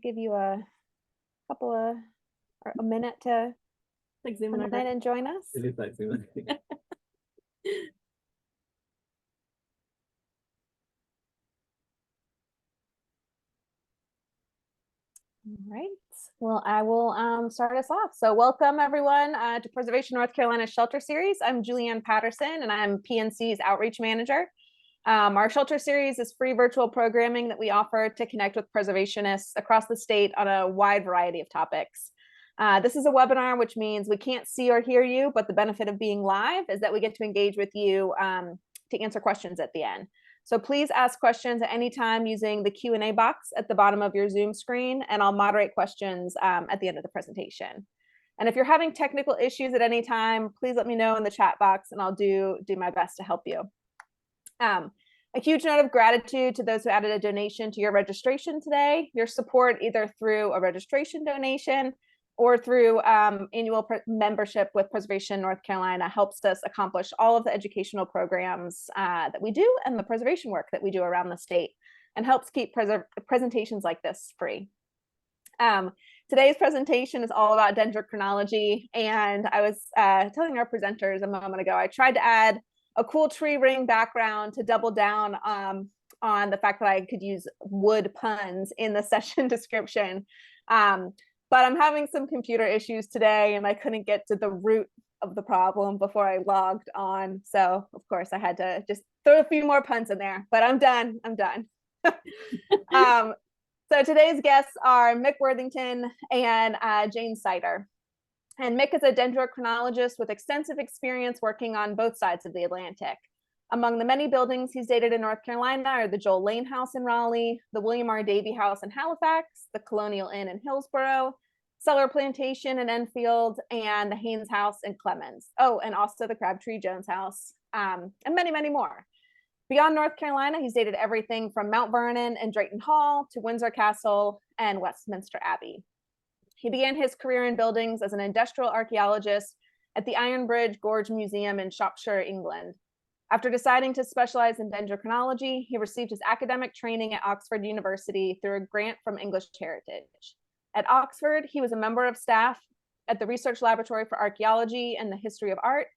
give you a couple of or a minute to Like come in and join us. It is like Zoom. All right. Well, I will start us off. So welcome everyone to Preservation North Carolina Shelter Series. I'm Julianne Patterson and I'm PNC's Outreach Manager. Our Shelter Series is free virtual programming that we offer to connect with preservationists across the state on a wide variety of topics. This is a webinar, which means we can't see or hear you, but the benefit of being live is that we get to engage with you to answer questions at the end. So please ask questions at any time using the Q&A box at the bottom of your Zoom screen, and I'll moderate questions at the end of the presentation. And if you're having technical issues at any time, please let me know in the chat box and I'll do my best to help you. A huge note of gratitude to those who added a donation to your registration today. Your support either through a registration donation or through annual membership with Preservation North Carolina helps us accomplish all of the educational programs that we do and the preservation work that we do around the state, and helps keep presentations like this free. Today's presentation is all about dendrochronology, and I was telling our presenters a moment ago, I tried to add a cool tree ring background to double down on the fact that I could use wood puns in the session description. But I'm having some computer issues today and I couldn't get to the root of the problem before I logged on. So of course I had to just throw a few more puns in there, but I'm done. So today's guests are Mick Worthington and Jane Seiter. And Mick is a dendrochronologist with extensive experience working on both sides of the Atlantic. Among the many buildings he's dated in North Carolina are the Joel Lane House in Raleigh, the William R. Davie House in Halifax, the Colonial Inn in Hillsborough, Cellar Plantation in Enfield, and the Haynes House in Clemens. Oh, and also the Crabtree Jones House, and many, many more. Beyond North Carolina, he's dated everything from Mount Vernon and Drayton Hall to Windsor Castle and Westminster Abbey. He began his career in buildings as an industrial archaeologist at the Iron Bridge Gorge Museum in Shropshire, England. After deciding to specialize in dendrochronology, he received his academic training at Oxford University through a grant from English Heritage. At Oxford, he was a member of staff at the Research Laboratory for Archaeology and the History of Art,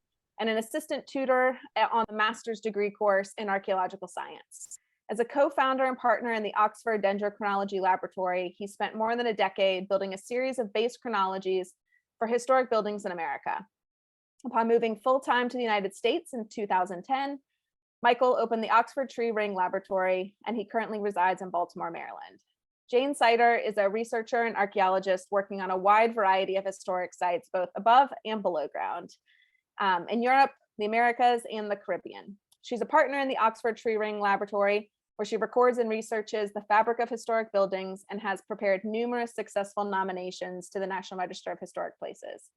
and an assistant tutor on the master's degree course in archaeological science. As a co-founder and partner in the Oxford Dendrochronology Laboratory, he spent more than a decade building a series of base chronologies for historic buildings in America. Upon moving full-time to the United States in 2010, Michael opened the Oxford Tree Ring Laboratory, and he currently resides in Baltimore, Maryland. Jane Seiter is a researcher and archaeologist working on a wide variety of historic sites, both above and below ground, in Europe, the Americas, and the Caribbean. She's a partner in the Oxford Tree Ring Laboratory, where she records and researches the fabric of historic buildings and has prepared numerous successful nominations to the National Register of Historic Places.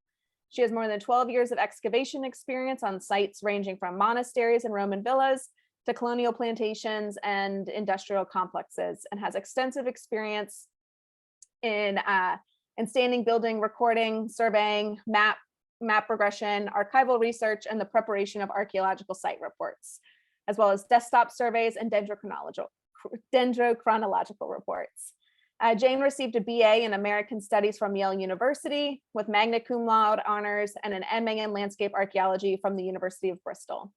She has more than 12 years of excavation experience on sites ranging from monasteries and Roman villas to colonial plantations and industrial complexes, and has extensive experience in standing building recording, surveying, map regression, archival research, and the preparation of archaeological site reports, as well as desktop surveys and dendrochronological reports. Jane received a BA in American Studies from Yale University with magna cum laude honors and an MA in landscape archaeology from the University of Bristol.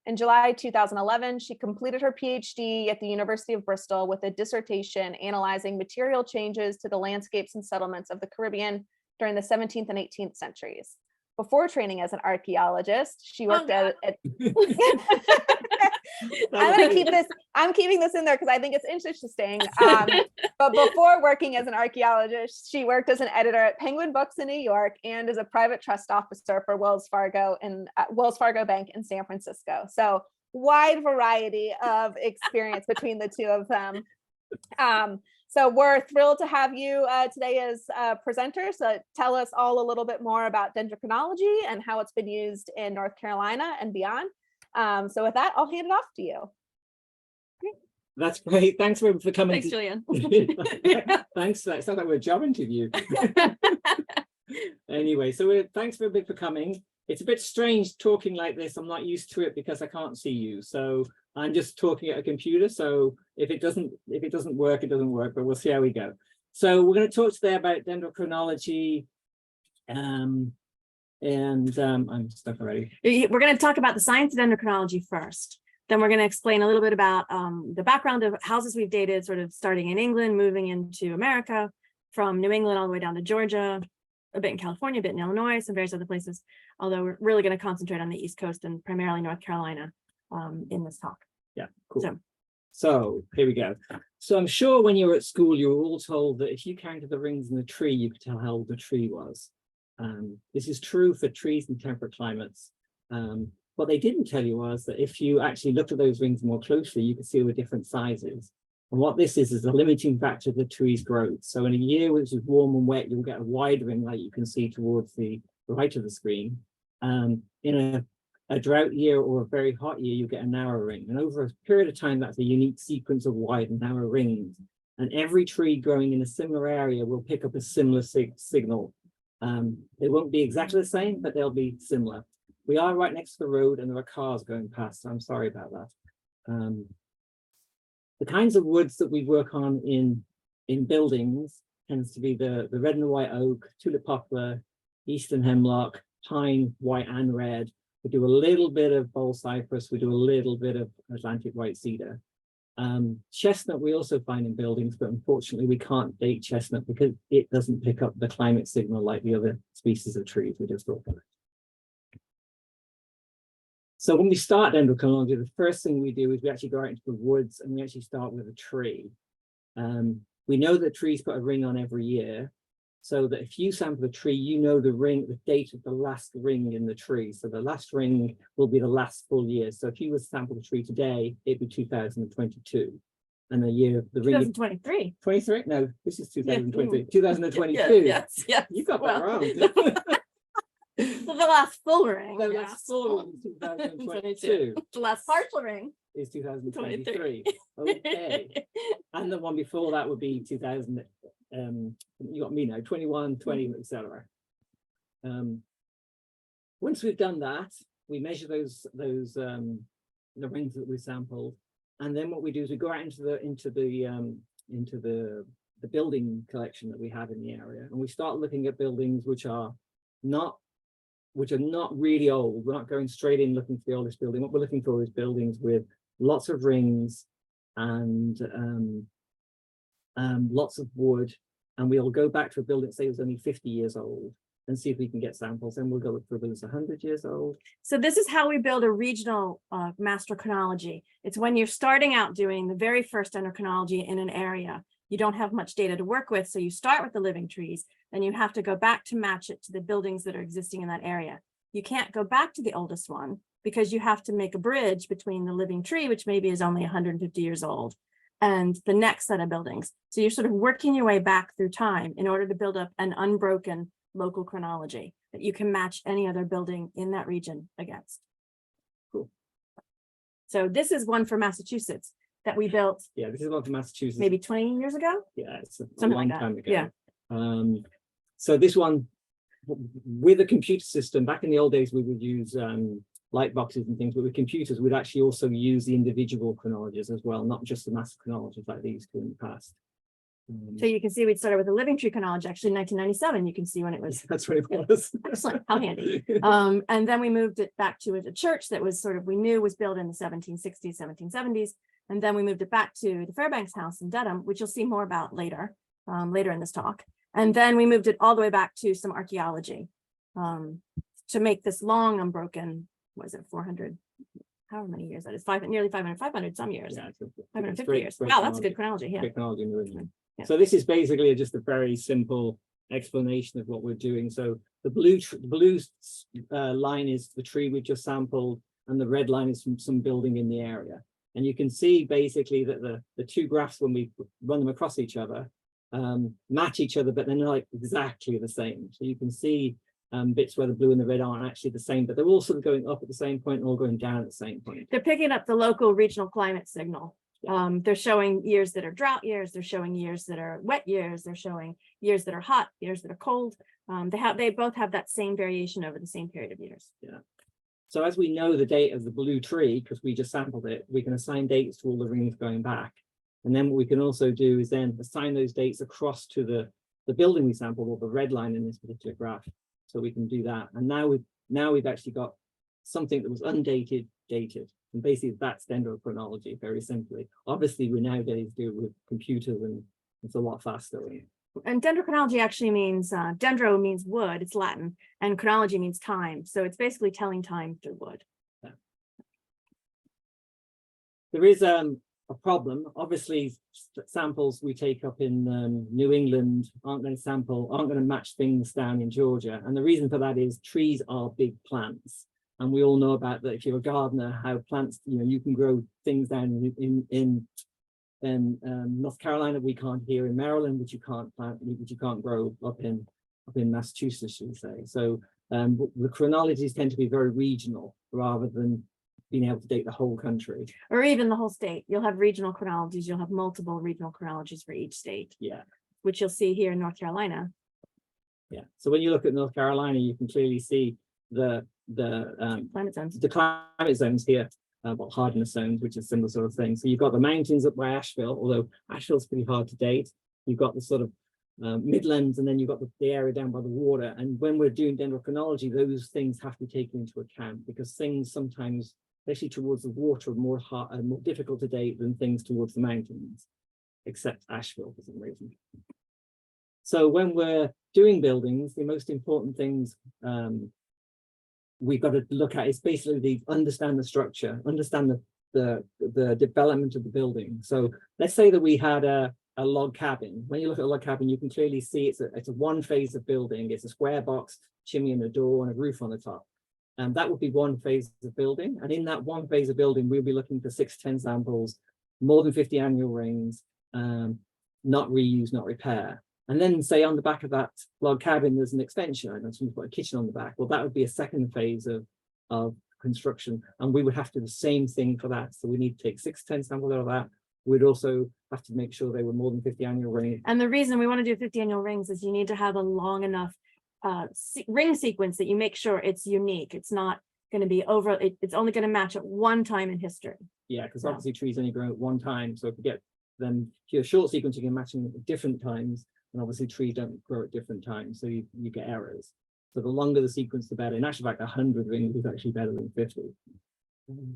In July 2011, she completed her PhD at the University of Bristol with a dissertation analyzing material changes to the landscapes and settlements of the Caribbean during the 17th and 18th centuries. Before training as an archeologist, she worked at I'm keeping this in there because I think it's interesting. But before working as an archaeologist, she worked as an editor at Penguin Books in New York and as a private trust officer for Wells Fargo Bank in San Francisco. So wide variety of experience between the two of them. So we're thrilled to have you today as presenters. So tell us all a little bit more about dendrochronology and how it's been used in North Carolina and beyond. So with that, I'll hand it off to you. That's great. Thanks for coming. Thanks, Julian. Thanks. That sounds like we're a job interview. Anyway, so thanks for coming. It's a bit strange talking like this. I'm not used to it because I can't see you. So I'm just talking at a computer. So if it doesn't work, it doesn't work, but we'll see how we go. So we're going to talk today about dendrochronology. I'm stuck already. We're going to talk about the science of dendrochronology first. Then we're going to explain a little bit about the background of houses we've dated, sort of starting in England, moving into America, from New England all the way down to Georgia, a bit in California, a bit in Illinois, some various other places. Although we're really going to concentrate on the East Coast and primarily North Carolina in this talk. Yeah, cool. So here we go. So I'm sure when you were at school, you were all told that if you counted the rings in the tree, you could tell how old the tree was. This is true for trees in temperate climates. What they didn't tell you was that if you actually looked at those rings more closely, you could see they were different sizes. And what this is a limiting factor of the tree's growth. So in a year which is warm and wet, you'll get a wide ring like you can see towards the right of the screen. In a drought year or a very hot year, you get a narrow ring. And over a period of time, that's a unique sequence of wide and narrow rings. And every tree growing in a similar area will pick up a similar signal. They won't be exactly the same, but they'll be similar. We are right next to the road and there are cars going past, so I'm sorry about that. The kinds of woods that we work on in buildings tends to be the red and the white oak, tulip poplar, eastern hemlock, pine, white and red. We do a little bit of bowl cypress, we do a little bit of Atlantic white cedar. Chestnut we also find in buildings, but unfortunately we can't date chestnut because it doesn't pick up the climate signal like the other species of trees we just talked about. So when we start dendrochronology, the first thing we do is we actually go out into the woods and we actually start with a tree. We know that trees put a ring on every year, so that if you sample a tree, you know the date of the last ring in the tree. So the last ring will be the last full year. So if you were to sample a tree today, it'd be 2022. And the year the ring 2023. 23? No, this is 2023. Yeah. 2022. Yes. You got that wrong. So the last full ring. The last full ring is 2022. The last partial ring is 2023. Okay. And the one before that would be 2000. You got me now, 21, 20, etc. Once we've done that, we measure the rings that we sampled, and then what we do is we go out into the building collection that we have in the area, and we start looking at buildings which are not really old. We're not going straight in looking for the oldest building. What we're looking for is buildings with lots of rings and lots of wood. And we'll go back to a building that say was only 50 years old and see if we can get samples. And we'll go look for a building that's 100 years old. So this is how we build a regional master chronology. It's when you're starting out doing the very first dendrochronology in an area. You don't have much data to work with, so you start with the living trees, then you have to go back to match it to the buildings that are existing in that area. You can't go back to the oldest one because you have to make a bridge between the living tree, which maybe is only 150 years old, and the next set of buildings. So you're sort of working your way back through time in order to build up an unbroken local chronology that you can match any other building in that region against. Cool. So this is one for Massachusetts that we built. Yeah, this is one from Massachusetts. Maybe 20 years ago? Yeah, it's a Something long like that. time ago. Yeah. So this one, with a computer system, back in the old days, we would use light boxes and things, but with computers, we'd actually also use the individual chronologies as well, not just the master chronologies like these two in the past. So you can see we started with a living tree chronology, actually in 1997. You can see when it was. That's what it was. Excellent, how handy. And then we moved it back to a church that was sort of, we knew was built in the 1760s, 1770s. And then we moved it back to the Fairbanks house in Dedham, which you'll see more about later in this talk. And then we moved it all the way back to some archaeology to make this long unbroken, what is it, 400, however many years that is, nearly 500 some years, Yeah, 550 years. Wow, that's a good chronology, yeah. Technology in the original. Yeah. So this is basically just a very simple explanation of what we're doing. So the blue line is the tree we just sampled, and the red line is from some building in the area. And you can see basically that the two graphs, when we run them across each other, match each other, but they're not like exactly the same. So you can see bits where the blue and the red aren't actually the same, but they're all sort of going up at the same point and all going down at the same point. They're picking up the local regional climate signal. They're showing years that are drought years, they're showing years that are wet years, they're showing years that are hot, years that are cold. They both have that same variation over the same period of years. Yeah. So as we know the date of the blue tree, because we just sampled it, we can assign dates to all the rings going back. And then what we can also do is then assign those dates across to the building we sampled, or the red line in this particular graph. So we can do that. And now we've actually got something that was undated, dated. And basically that's dendrochronology, very simply. Obviously, we nowadays do it with computers and it's a lot faster. And dendrochronology actually means, dendro means wood, it's Latin, and chronology means time. So it's basically telling time through wood. Yeah. There is a problem. Obviously, samples we take up in New England aren't going to match things down in Georgia. And the reason for that is trees are big plants. And we all know about that. If you're a gardener, how plants, you can grow things down in North Carolina we can't here in Maryland, which you can't plant, which you can't grow up in Massachusetts, should we say. So the chronologies tend to be very regional rather than being able to date the whole country. Or even the whole state. You'll have regional chronologies, you'll have multiple regional chronologies for each state. Yeah. Which you'll see here in North Carolina. Yeah. So when you look at North Carolina, you can clearly see the climate zones here. Hardness zones, which is similar sort of thing. So you've got the mountains up by Asheville, although Asheville's pretty hard to date. You've got the sort of Midlands, and then you've got the area down by the water. And when we're doing dendrochronology, those things have to be taken into account, because things sometimes, especially towards the water, are more difficult to date than things towards the mountains, except Asheville for some reason. So when we're doing buildings, the most important things we've got to look at is basically understand the structure, understand the development of the building. So let's say that we had a log cabin. When you look at a log cabin, you can clearly see it's a one phase of building. It's a square box, chimney and a door and a roof on the top. And that would be one phase of building. And in that one phase of building, we'll be looking for 6 to 10 samples, more than 50 annual rings, not reuse, not repair. And then say on the back of that log cabin, there's an extension, and someone's got a kitchen on the back. Well, that would be a second phase of construction. And we would have to do the same thing for that. So we need to take 6 to 10 samples out of that. We'd also have to make sure they were more than 50 annual rings. And the reason we want to do 50 annual rings is you need to have a long enough ring sequence that you make sure it's unique. It's not going to be it's only going to match at one time in history. Yeah, because obviously trees only grow at one time. So if you get them, if you're a short sequence, you can match them at different times. And obviously trees don't grow at different times, so you get errors. So the longer the sequence, the better. In actual fact, 100 rings is actually better than 50.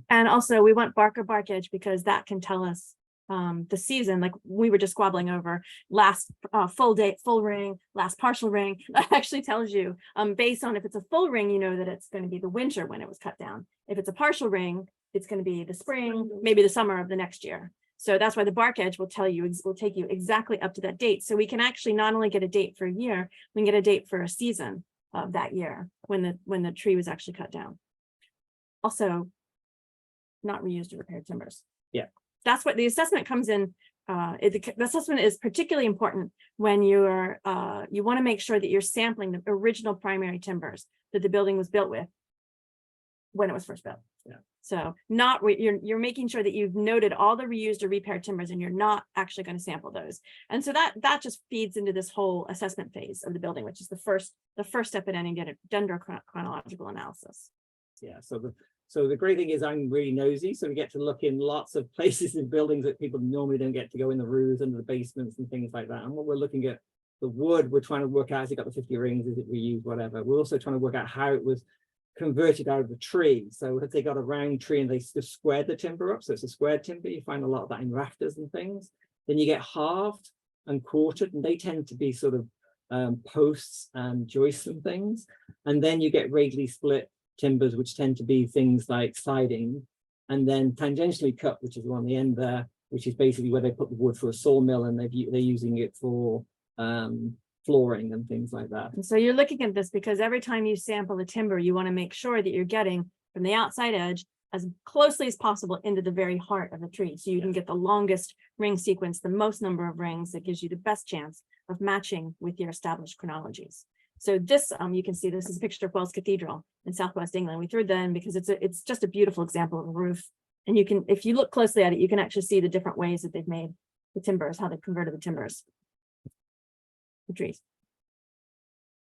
And also we want bark or bark edge, because that can tell us the season. Like we were just squabbling over last full ring, last partial ring. That actually tells you based on if it's a full ring, you know that it's going to be the winter when it was cut down. If it's a partial ring, it's going to be the spring, maybe the summer of the next year. So that's why the bark edge will tell you, will take you exactly up to that date. So we can actually not only get a date for a year, we can get a date for a season of that year when the tree was actually cut down. Also, not reused or repaired timbers. Yeah. That's what the assessment comes in. The assessment is particularly important when you want to make sure that you're sampling the original primary timbers that the building was built with when it was first built. Yeah. So you're making sure that you've noted all the reused or repaired timbers, and you're not actually going to sample those. And so that just feeds into this whole assessment phase of the building, which is the first step in any dendrochronological analysis. Yeah. So the great thing is I'm really nosy, so we get to look in lots of places in buildings that people normally don't get to go, in the roofs, under the basements and things like that. And what we're looking at, the wood, we're trying to work out, has it got the 50 rings, is it reused, whatever. We're also trying to work out how it was converted out of the tree. So if they got a round tree and they just squared the timber up, so it's a squared timber, you find a lot of that in rafters and things. Then you get halved and quartered, and they tend to be sort of posts and joists and things. And then you get radially split timbers, which tend to be things like siding, and then tangentially cut, which is on the end there, which is basically where they put the wood for a sawmill, and they're using it for flooring and things like that. And so you're looking at this because every time you sample a timber, you want to make sure that you're getting from the outside edge as closely as possible into the very heart of the tree, so you can get the longest ring sequence, the most number of rings that gives you the best chance of matching with your established chronologies. So this, you can see this is a picture of Wells Cathedral in Southwest England. We threw that in because it's just a beautiful example of a roof. And you can, if you look closely at it, you can actually see the different ways that they've made the timbers, how they've converted the timbers, the trees.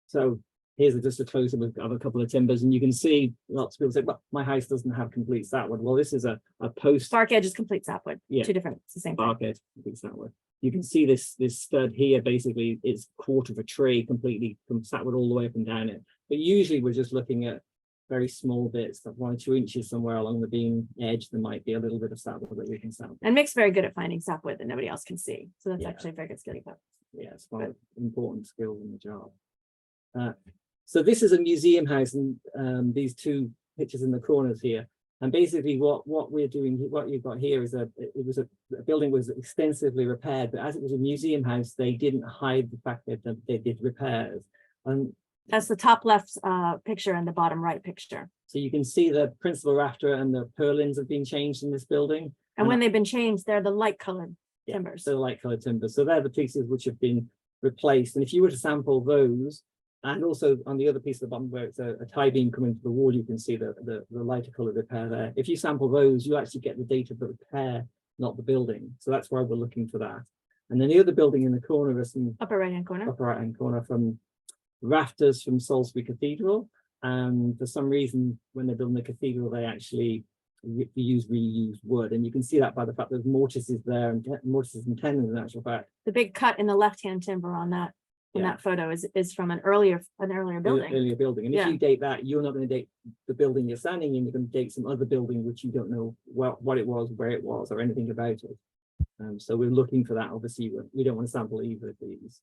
So here's just a close-up of a couple of timbers, and you can see lots of people say, "But my house doesn't have complete sapwood." Well, this is a post. Spark edge is complete sapwood. Yeah. Two different. It's the same thing. Spark edge, complete sapwood. You can see this stud here. Basically, it's a quarter of a tree completely from sapwood all the way up and down it. But usually, we're just looking at very small bits, like 1 or 2 inches somewhere along the beam edge. There might be a little bit of sapwood that we can sample. And Mick's very good at finding sapwood that nobody else can see. So that's Yeah. actually a very good skill you have. Yeah, it's one of the important skills in the job. So this is a museum house, and these two pictures in the corners here. And basically, what we're doing, what you've got here is a building was extensively repaired, but as it was a museum house, they didn't hide the fact that they did repairs. And That's the top left picture and the bottom right picture. so you can see the principal rafter and the purlins have been changed in this building. And when they've been changed, they're the light colored timbers. So light colored timbers. So they're the pieces which have been replaced. And if you were to sample those, and also on the other piece of the bottom where it's a tie beam coming to the wall, you can see the lighter colored repair there. If you sample those, you actually get the date of the repair, not the building. So that's why we're looking for that. And then the other building in the corner is some Upper right hand corner. upper right hand corner from rafters from Salisbury Cathedral. And for some reason, when they're building the cathedral, they actually reused wood. And you can see that by the fact there's mortises there, and mortises and tendons in actual fact. The big cut in the left hand timber on that in that photo is from an earlier building. Earlier building. And if Yeah. you date that, you're not going to date the building you're standing in, you're going to date some other building which you don't know what it was, where it was, or anything about it. So we're looking for that. Obviously, we don't want to sample either of these.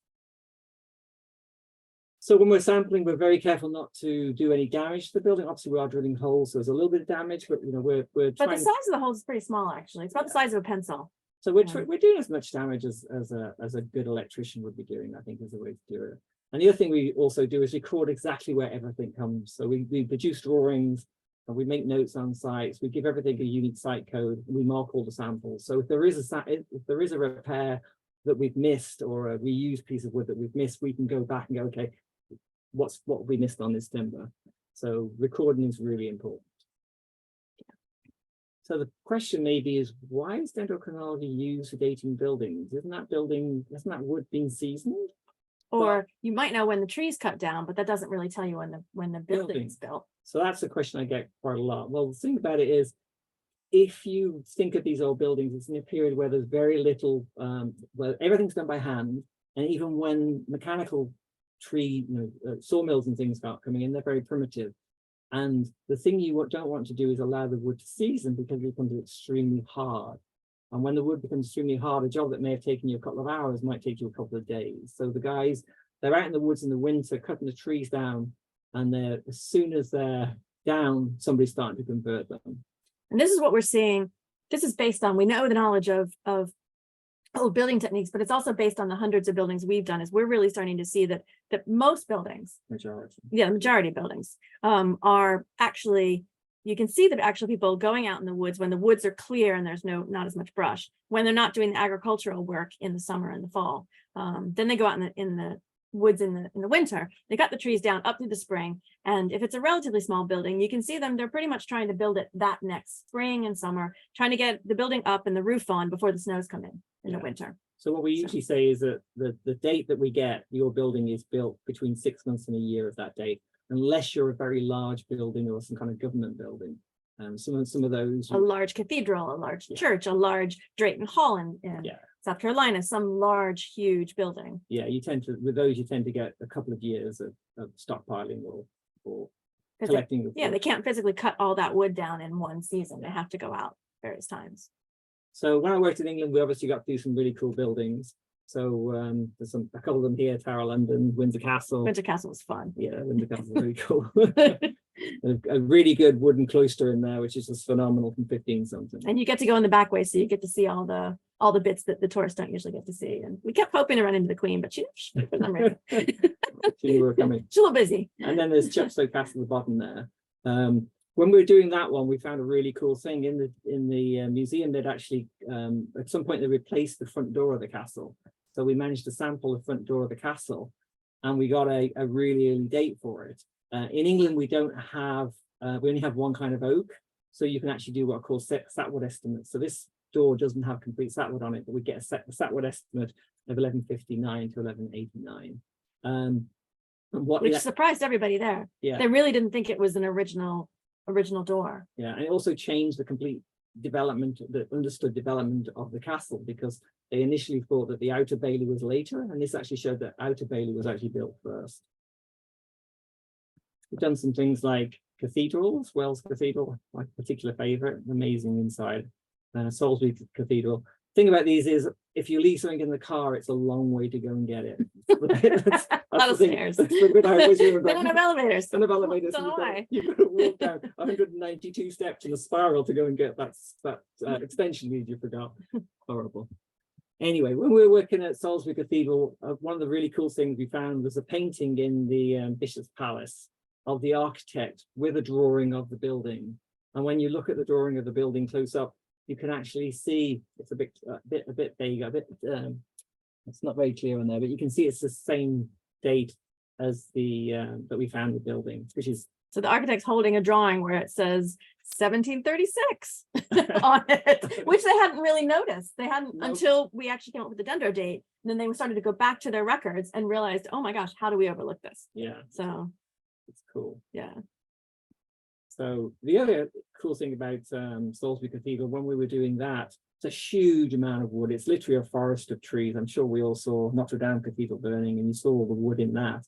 So when we're sampling, we're very careful not to do any damage to the building. Obviously, we are drilling holes, so there's a little bit of damage, but we're But trying. the size of the hole is pretty small, actually. It's about the size of a pencil. So we're doing as much damage as a good electrician would be doing, I think, is the way to do it. And the other thing we also do is record exactly where everything comes. So we produce drawings, and we make notes on sites. We give everything a unique site code. We mark all the samples. So if there is a repair that we've missed, or a reused piece of wood that we've missed, we can go back and go, okay, what we missed on this timber. So recording is really important. So the question maybe is, why is dendrochronology used for dating buildings? Isn't that wood being seasoned? Or you might know when the tree's cut down, but that doesn't really tell you when the building's built. So that's a question I get quite a lot. Well, the thing about it is, if you think of these old buildings, it's in a period where there's very little, where everything's done by hand, and even when mechanical tree, sawmills and things start coming in, they're very primitive. And the thing you don't want to do is allow the wood to season, because it becomes extremely hard. And when the wood becomes extremely hard, a job that may have taken you a couple of hours might take you a couple of days. So the guys, they're out in the woods in the winter, cutting the trees down, and as soon as they're down, somebody's starting to convert them. And this is what we're seeing. This is based on, we know the knowledge of old building techniques, but it's also based on the hundreds of buildings we've done. Is we're really starting to see that most buildings, the majority of buildings, are actually, you can see that actually people going out in the woods when the woods are clear and there's not as much brush, when they're not doing the agricultural work in the summer and the fall. Then they go out in the woods in the winter. They cut the trees down up through the spring, and if it's a relatively small building, you can see them, they're pretty much trying to build it that next spring and summer, trying to get the building up and the roof on before the snows come in the winter. So what we usually say is that the date that we get your building is built between 6 months and a year of that date, unless you're a very large building or some kind of government building. Some of those, a large cathedral, a large church, a large Drayton Hall in South Carolina, some large, huge building. Yeah, you tend to get a couple of years of stockpiling or collecting. They can't physically cut all that wood down in one season. They have to go out various times. So when I worked in England, we obviously got to do some really cool buildings. So there's a couple of them here: Tower London, Windsor Castle. Windsor Castle was fun. Yeah, Windsor Castle is really cool. a really good wooden cloister in there, which is just phenomenal, from 15 something. And you get to go in the back way, so you get to see all the bits that the tourists don't usually get to see. And we kept hoping to run into the Queen, but she for some reason. She knew we were coming. She's a little busy. And then there's Chepstow Castle at the bottom there. When we were doing that one, we found a really cool thing in the museum. They'd actually at some point they replaced the front door of the castle. So we managed to sample the front door of the castle, and we got a really early date for it. In England, we don't have we only have one kind of oak, so you can actually do what are called sapwood estimates. So this door doesn't have complete sapwood on it, but we get a sapwood estimate of 1159 to 1189. And what which surprised everybody there. yeah, They really didn't think it was an original door. yeah, and it also changed the complete development, the understood development of the castle, because they initially thought that the outer bailey was later, and this actually showed that outer bailey was actually built first. We've done some things like cathedrals. Wells Cathedral, my particular favorite, amazing inside. Salisbury Cathedral. Thing about these is, if you leave something in the car, it's a long way to go and get it. that's Lot of the thing. stairs. That's the bit I always remember. They don't have elevators. Don't have elevators. Don't know why. You've got to walk down 192 steps in a spiral to go and get that extension lead you forgot. Horrible. Anyway, when we were working at Salisbury Cathedral, one of the really cool things we found was a painting in the Bishop's Palace of the architect with a drawing of the building. And when you look at the drawing of the building close up, you can actually see it's a bit vague, it's not very clear on there, but you can see it's the same date as the that we found the building, which is, So the architect's holding a drawing where it says 1736 on it, which they hadn't really noticed. They hadn't until we actually came up with the dendro date. And then they started to go back to their records and realized, oh my gosh, how do we overlook this? yeah, So it's cool. yeah. So the other cool thing about Salisbury Cathedral, when we were doing that, it's a huge amount of wood. It's literally a forest of trees. I'm sure we all saw Notre Dame Cathedral burning, and you saw all the wood in that.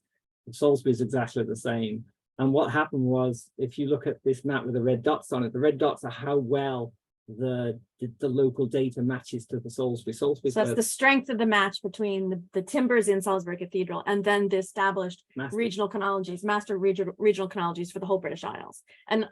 Salisbury is exactly the same. And what happened was, if you look at this map with the red dots on it, the red dots are how well the local data matches to the Salisbury. So that's the strength of the match between the timbers in Salisbury Cathedral and then the established regional chronologies, master regional chronologies for the whole British Isles. And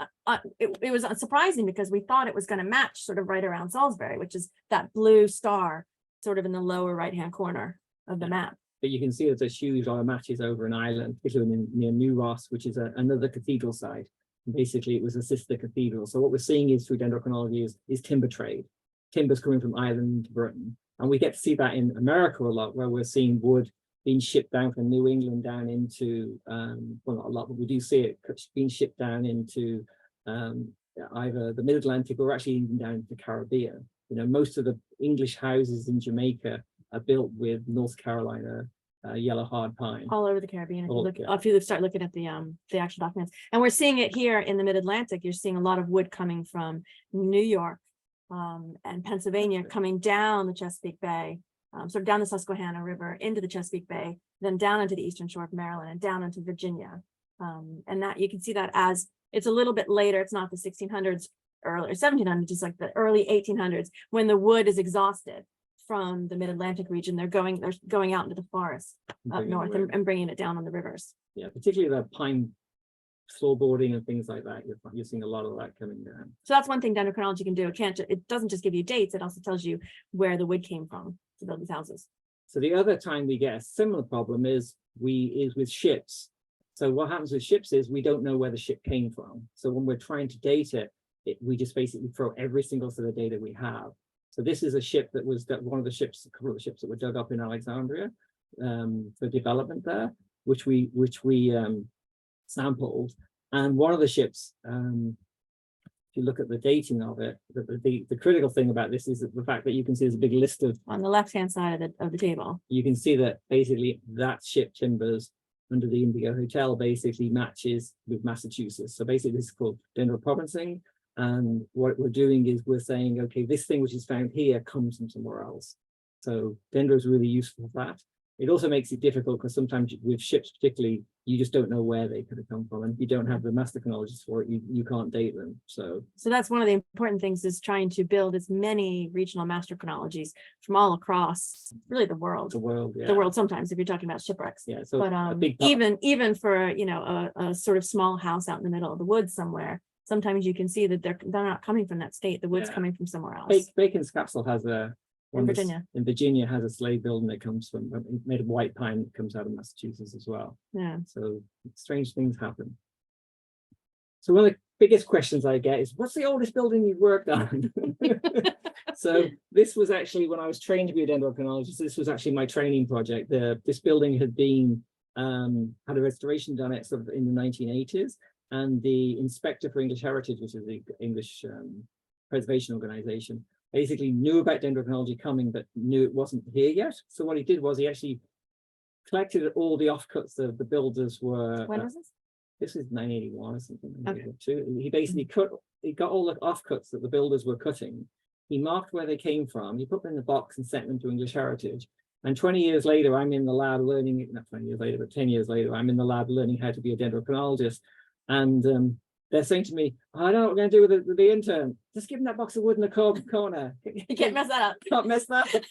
it was surprising because we thought it was going to match sort of right around Salisbury, which is that blue star sort of in the lower right-hand corner of the map. But you can see there's a huge lot of matches over in Ireland, particularly near New Ross, which is another cathedral site. Basically, it was a sister cathedral. So what we're seeing is through dendrochronology is timber trade. Timber's coming from Ireland to Britain. And we get to see that in America a lot, where we're seeing wood being shipped down from New England down into, well, not a lot, but we do see it being shipped down into either the Mid-Atlantic or actually even down to the Caribbean. You know, most of the English houses in Jamaica are built with North Carolina yellow hard pine. All over the Caribbean. If you start looking at the actual documents, and we're seeing it here in the Mid-Atlantic, you're seeing a lot of wood coming from New York and Pennsylvania, coming down the Chesapeake Bay, sort of down the Susquehanna River into the Chesapeake Bay, then down into the eastern shore of Maryland and down into Virginia. And that you can see that as it's a little bit later. It's not the 1600s, early 1700s, just like the early 1800s, when the wood is exhausted from the Mid-Atlantic region. They're going out into the forest up north and bringing it down on the rivers. Yeah, particularly the pine floorboarding and things like that. You're seeing a lot of that coming down. So that's one thing dendrochronology can do. It doesn't just give you dates, it also tells you where the wood came from to build these houses. So the other time we get a similar problem is with ships. So what happens with ships is we don't know where the ship came from. So when we're trying to date it, we just basically throw every single set of data we have. So this is a ship that was one of the ships, a couple of the ships that were dug up in Alexandria for development there, which we sampled. And one of the ships, if you look at the dating of it, the critical thing about this is the fact that you can see there's a big list of, on the left-hand side of the table. You can see that basically that ship timbers under the Indigo Hotel basically matches with Massachusetts. So basically this is called dendroprovincing. And what we're doing is we're saying, okay, this thing which is found here comes from somewhere else. So dendro is really useful for that. It also makes it difficult because sometimes with ships particularly, you just don't know where they could have come from. And if you don't have the master chronologists for it, you can't date them. So that's one of the important things, is trying to build as many regional master chronologies from all across really the world. The world, yeah. The world sometimes, if you're talking about shipwrecks. Yeah. So but even for, you know, a sort of small house out in the middle of the woods somewhere, sometimes you can see that they're not coming from that state. The wood's coming from somewhere else. Bacon's capsule has in Virginia. In Virginia has a slave building that comes from made of white pine that comes out of Massachusetts as well. Yeah. So strange things happen. So one of the biggest questions I get is, what's the oldest building you've worked on? So this was actually when I was trained to be a dendrochronologist. This was actually my training project. This building had been had a restoration done it sort of in the 1980s. And the Inspector for English Heritage, which is the English preservation organization, basically knew about dendrochronology coming, but knew it wasn't here yet. So what he did was he actually collected all the offcuts that the builders were. When was this? This is 1981 or something. Okay. 1982. He basically he got all the offcuts that the builders were cutting. He marked where they came from. He put them in the box and sent them to English Heritage. And 20 years later, I'm in the lab learning, not 20 years later, but 10 years later, I'm in the lab learning how to be a dendrochronologist. And they're saying to me, I know what we're going to do with the intern. Just give him that box of wood in the corner. You can't mess that up. Can't mess that up.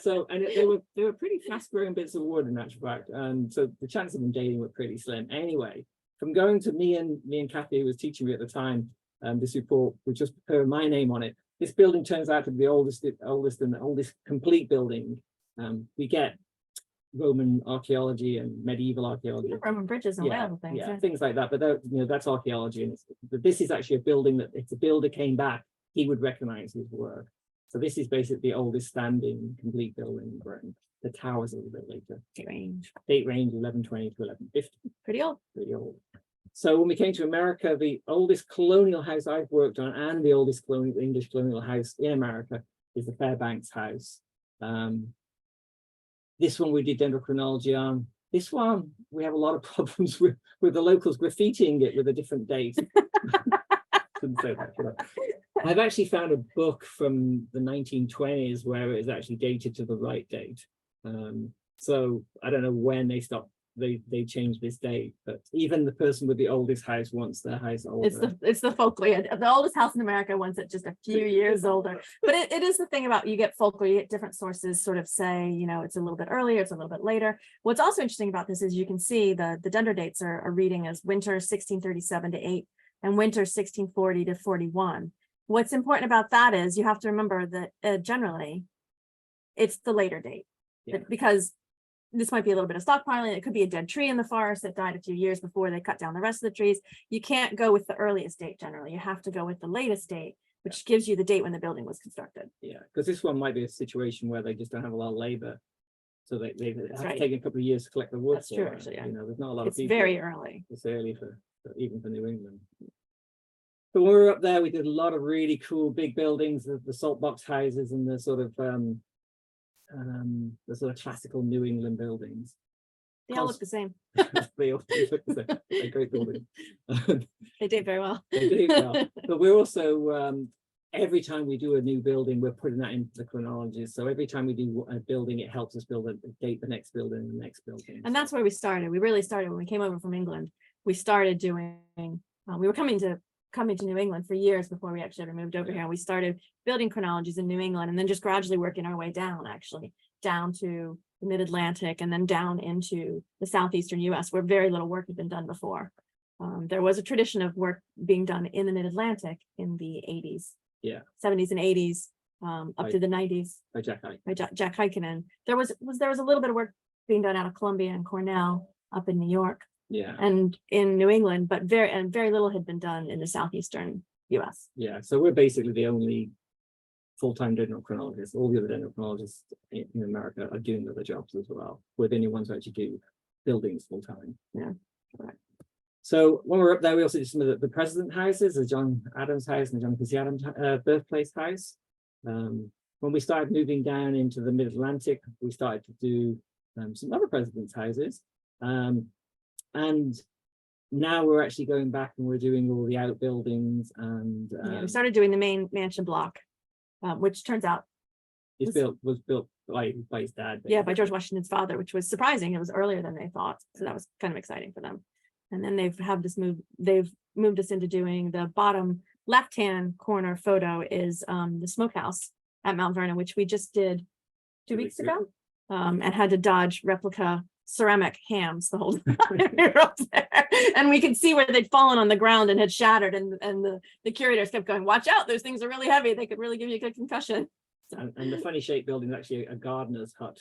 So, and they were pretty fast-growing bits of wood in actual fact. And so the chances of them dating were pretty slim. Anyway, from going to me and Kathy, who was teaching me at the time, this report would just put my name on it. This building turns out to be the oldest and the oldest complete building. We get Roman archaeology and medieval archaeology, Roman bridges and yeah, things. yeah, things like that. But that's archaeology, and this is actually a building that if the builder came back, he would recognize his work. So this is basically the oldest standing complete building in Britain. The tower's a little bit later. Date range 1120 to 1150. Pretty old. Pretty old. So when we came to America, the oldest colonial house I've worked on and the oldest English colonial house in America is the Fairbanks House. This one we did dendrochronology on. This one, we have a lot of problems with the locals graffitiing it with a different date. Couldn't say that, should I? I've actually found a book from the 1920s where it is actually dated to the right date. So I don't know when they stopped. They changed this date, but even the person with the oldest house wants their house older. It's the folklore. The oldest house in America wants it just a few years older. But it is the thing about you get folklore, you get different sources sort of say, you know, it's a little bit earlier, it's a little bit later. What's also interesting about this is you can see the dendro dates are reading as winter 1637 to 8 and winter 1640 to 41. What's important about that is you have to remember that generally it's the later date, because this might be a little bit of stockpiling. It could be a dead tree in the forest that died a few years before they cut down the rest of the trees. You can't go with the earliest date generally. You have to go with the latest date, which gives you the date when the building was constructed. Yeah, because this one might be a situation where they just don't have a lot of labor. So they have to take a couple of years to collect the wood. That's true, actually, yeah. You know, there's not a lot of people. It's very early. It's early even for New England. But when we were up there, we did a lot of really cool big buildings, the salt box houses and the sort of classical New England buildings. They all look the same. They all look the same. They're great buildings. They did very well. They do well. But we're also, every time we do a new building, we're putting that into the chronology. So every time we do a building, it helps us build a date the next building and the next building. And that's where we started. We really started when we came over from England. We started doing, we were coming to New England for years before we actually ever moved over here. And we started building chronologies in New England and then just gradually working our way down, actually, down to the mid-Atlantic and then down into the southeastern US where very little work had been done before. There was a tradition of work being done in the mid-Atlantic in the 80s, 70s and 80s, up to the 90s. By Jack Hyke. By Jack Heikkinen. There was a little bit of work being done out of Columbia and Cornell up in New York. Yeah. And in New England, but very little had been done in the southeastern US. Yeah, so we're basically the only full-time dendrochronologists. All the other dendrochronologists in America are doing other jobs as well. We're the only ones who actually do buildings full-time. Yeah, correct. So when we're up there, we also did some of the president houses, the John Adams house and the John Quincy Adams birthplace house. When we started moving down into the mid-Atlantic, we started to do some other presidents' houses. And now we're actually going back and we're doing all the outbuildings and we started doing the main mansion block, which turns out was built by his dad. Basically. Yeah, by George Washington's father, which was surprising. It was earlier than they thought, so that was kind of exciting for them. And then they've moved us into doing the bottom left-hand corner photo is the smokehouse at Mount Vernon, which we just did 2 weeks ago, and had to dodge replica ceramic hams the whole time we were up there. And we could see where they'd fallen on the ground and had shattered, and the curators kept going, watch out, those things are really heavy, they could really give you a good concussion. And the funny shaped building is actually a gardener's hut.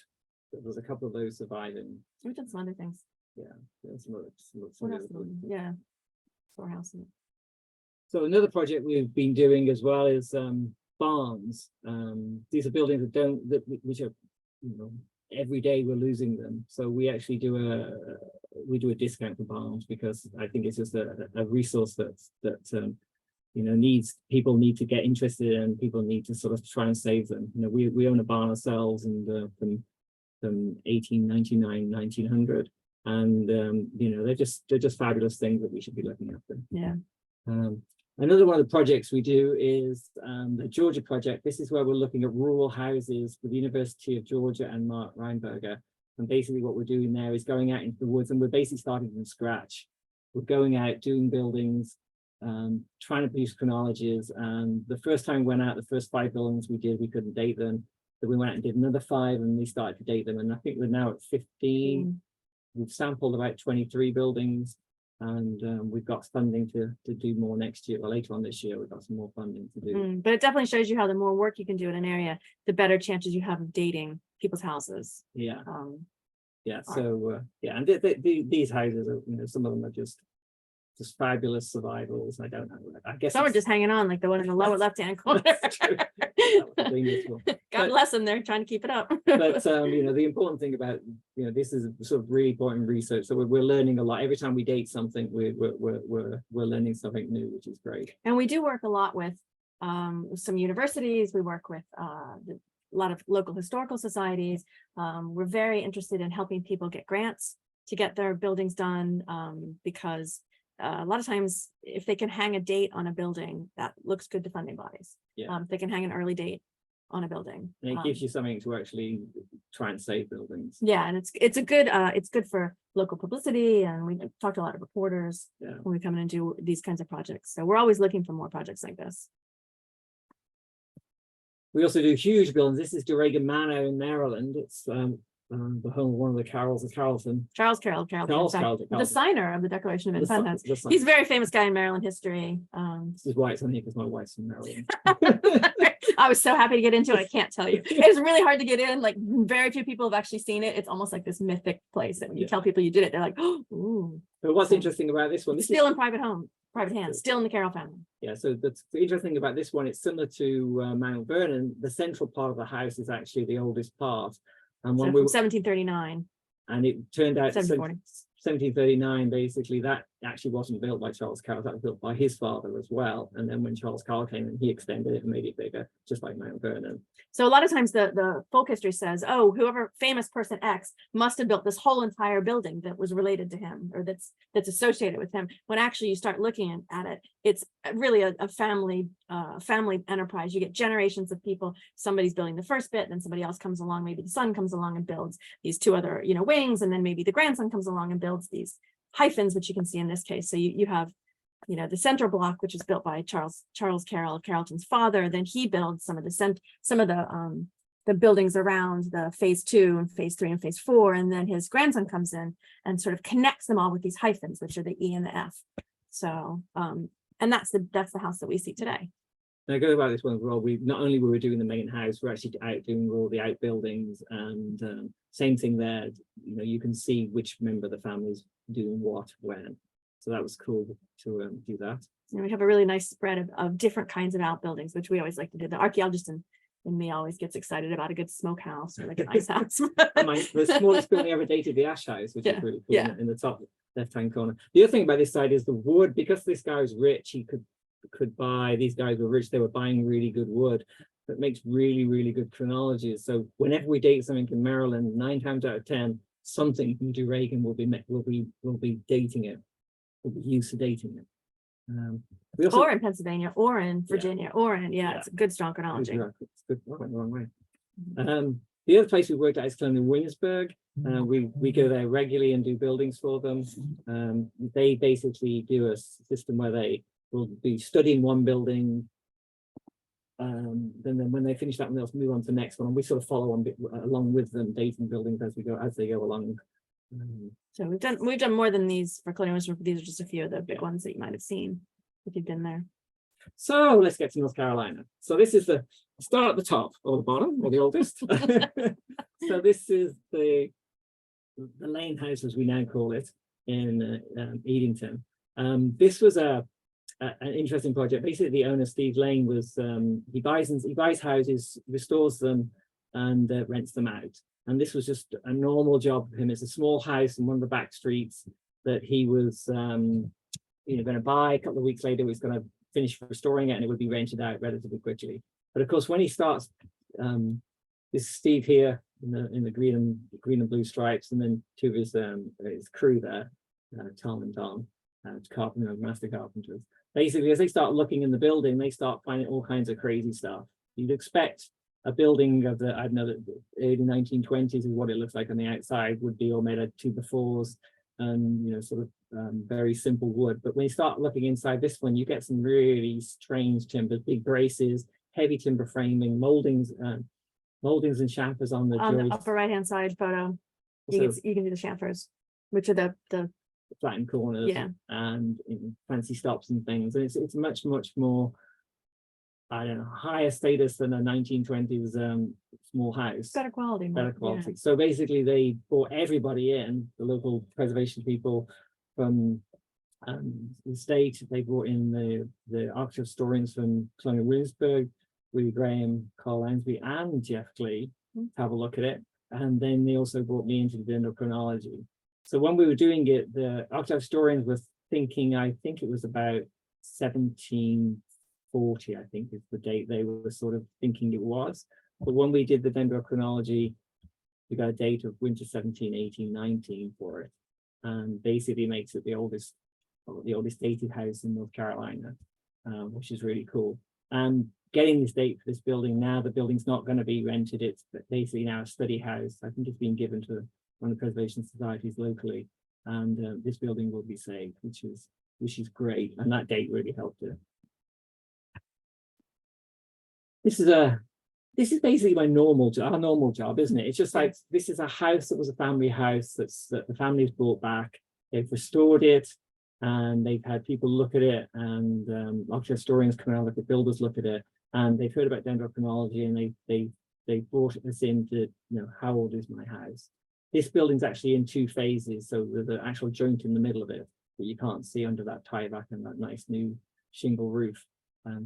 There's a couple of those surviving. We've done some other things. Yeah, Storehouse. So another project we've been doing as well is barns. These are buildings which are, every day we're losing them. So we actually do a discount for barns because I think it's just a resource that people need to get interested in, and people need to sort of try and save them. We own a barn ourselves, and from from 1899, 1900. And, you know, they're just fabulous things that we should be looking after. Yeah. Another one of the projects we do is the Georgia project. This is where we're looking at rural houses with the University of Georgia and Mark Reinberger. And basically what we're doing there is going out into the woods, and we're basically starting from scratch. We're going out, doing buildings, trying to produce chronologies. And the first time we went out, the first 5 buildings we did, we couldn't date them. So we went out and did another 5, and we started to date them. And I think we're now at 15. We've sampled about 23 buildings, and we've got funding to do more next year, or later on this year. We've got some more funding to do. But it definitely shows you how the more work you can do in an area, the better chances you have of dating people's houses. Yeah. Yeah. All So yeah, and these houses are, you know, some of them are just fabulous survivals. I don't know. I guess some are just hanging on, like the one in the lower left-hand corner. That's true. That was the dangerous one. God bless them, they're trying to keep it up. But you know, the important thing about, you know, this is sort of really important research. So we're learning a lot every time we date something. We're learning something new, which is great. And we do work a lot with some universities. We work with a lot of local historical societies. We're very interested in helping people get grants to get their buildings done, because a lot of times if they can hang a date on a building, that looks good to funding bodies. Yeah. If they can hang an early date on a building. And it gives you something to actually try and save buildings. Yeah, and it's good for local publicity, and we talk to a lot of reporters when we come in and do these kinds of projects. So we're always looking for more projects like this. We also do huge buildings. This is DeRegan Manor in Maryland. It's the home of one of the Carols of Carrollton. Charles Carroll, the signer of the Declaration of Independence. He's a very famous guy in Maryland history. This is why it's on here, because my wife's from Maryland. I was so happy to get into it. I can't tell you. It's really hard to get in. Like, very few people have actually seen it. It's almost like this mythic place that when you tell people you did it, they're like, oh, ooh. But what's interesting about this one? It's still in private hands, still in the Carroll family. Yeah, so that's the interesting about this one. It's similar to Mount Vernon. The central part of the house is actually the oldest part. And when we 1739. And it turned out 1739, basically, that actually wasn't built by Charles Carroll. That was built by his father as well. And then when Charles Carroll came in, he extended it and made it bigger, just like Mount Vernon. So a lot of times the folk history says, oh, whoever famous person X must have built this whole entire building that was related to him, or that's associated with him. When actually you start looking at it, it's really a family enterprise. You get generations of people. Somebody's building the first bit, then somebody else comes along. Maybe the son comes along and builds these 2 other, you know, wings, and then maybe the grandson comes along and builds these hyphens, which you can see in this case. So you have, you know, the center block, which is built by Charles Carroll, Carrollton's father. Then he builds some of the buildings around the phase 2 and phase 3 and phase 4, and then his grandson comes in and sort of connects them all with these hyphens, which are the E and the F. So and that's the house that we see today. Now, go about this one as well. We not only were we doing the main house, we're actually out doing all the outbuildings, and same thing there. You know, you can see which member of the family's doing what when. So that was cool to do that. And we have a really nice spread of different kinds of outbuildings, which we always like to do. The archaeologist in me always gets excited about a good smokehouse or like a nice house. The smallest building ever dated, the ash house, which is really cool, in the top left-hand corner. The other thing about this side is the wood. Because this guy was rich, he could buy, these guys were rich, they were buying really good wood that makes really, really good chronologies. So whenever we date something in Maryland, 9 times out of 10, something from DeRegan will be dating it, will be used to dating it. We also, or in Pennsylvania, or in Virginia, or in it's a good strong chronology. It's good. I went the wrong way. The other place we worked at is in Williamsburg. We go there regularly and do buildings for them. They basically do a system where they will be studying one building, then when they finish that one, they'll move on to the next one, and we sort of follow on along with them, dating buildings as they go along. So we've done more than these for colonial history. These are just a few of the big ones that you might have seen if you've been there. So let's get to North Carolina. So this is the start at the top or the bottom, or the oldest. So this is the Lane House, as we now call it, in Edenton. This was an interesting project. Basically, the owner, Steve Lane, was he buys houses, restores them, and rents them out. And this was just a normal job for him. It's a small house in one of the back streets that he was going to buy. A couple of weeks later, he was going to finish restoring it, and it would be rented out relatively quickly. But of course, when he starts, this is Steve here in the green and blue stripes, and then two of his crew there, Tom and Don, master carpenters. Basically, as they start looking in the building, they start finding all kinds of crazy stuff. You'd expect a building of the, I don't know, the early 1920s is what it looks like on the outside, would be all made of 2x4s and, you know, sort of very simple wood. But when you start looking inside this one, you get some really strange timbers, big braces, heavy timber framing, moldings and chamfers on the joists. Upper right hand side photo, you can see the chamfers, which are the flattened corners, yeah, and fancy stops and things. And it's much more, I don't know, higher status than a 1920s small house. better quality. Better quality. Yeah. So basically, they brought everybody in, the local preservation people from the state. They brought in the architectural historians from Colonial Williamsburg, Willie Graham, Carl Lansby, and Jeff Clee to have a look at it. And then they also brought me into the dendrochronology. So when we were doing it, the architectural historians were thinking, I think it was about 1740, I think is the date they were sort of thinking it was. But when we did the dendrochronology, we got a date of winter 17, 18, 19 for it. And basically makes it the oldest dated house in North Carolina, which is really cool. And getting this date for this building now, the building's not going to be rented. It's basically now a study house. I think it's been given to one of the preservation societies locally, and this building will be saved, which is great. And that date really helped it. This is basically my normal job, our normal job, isn't it? It's just like, this is a house that was a family house that the family's brought back. They've restored it, and they've had people look at it, and architectural historians come out, look at builders, look at it, and they've heard about dendrochronology, and they brought us into, you know, how old is my house? This building's actually in two phases, so there's an actual joint in the middle of it that you can't see under that tie-back and that nice new shingle roof.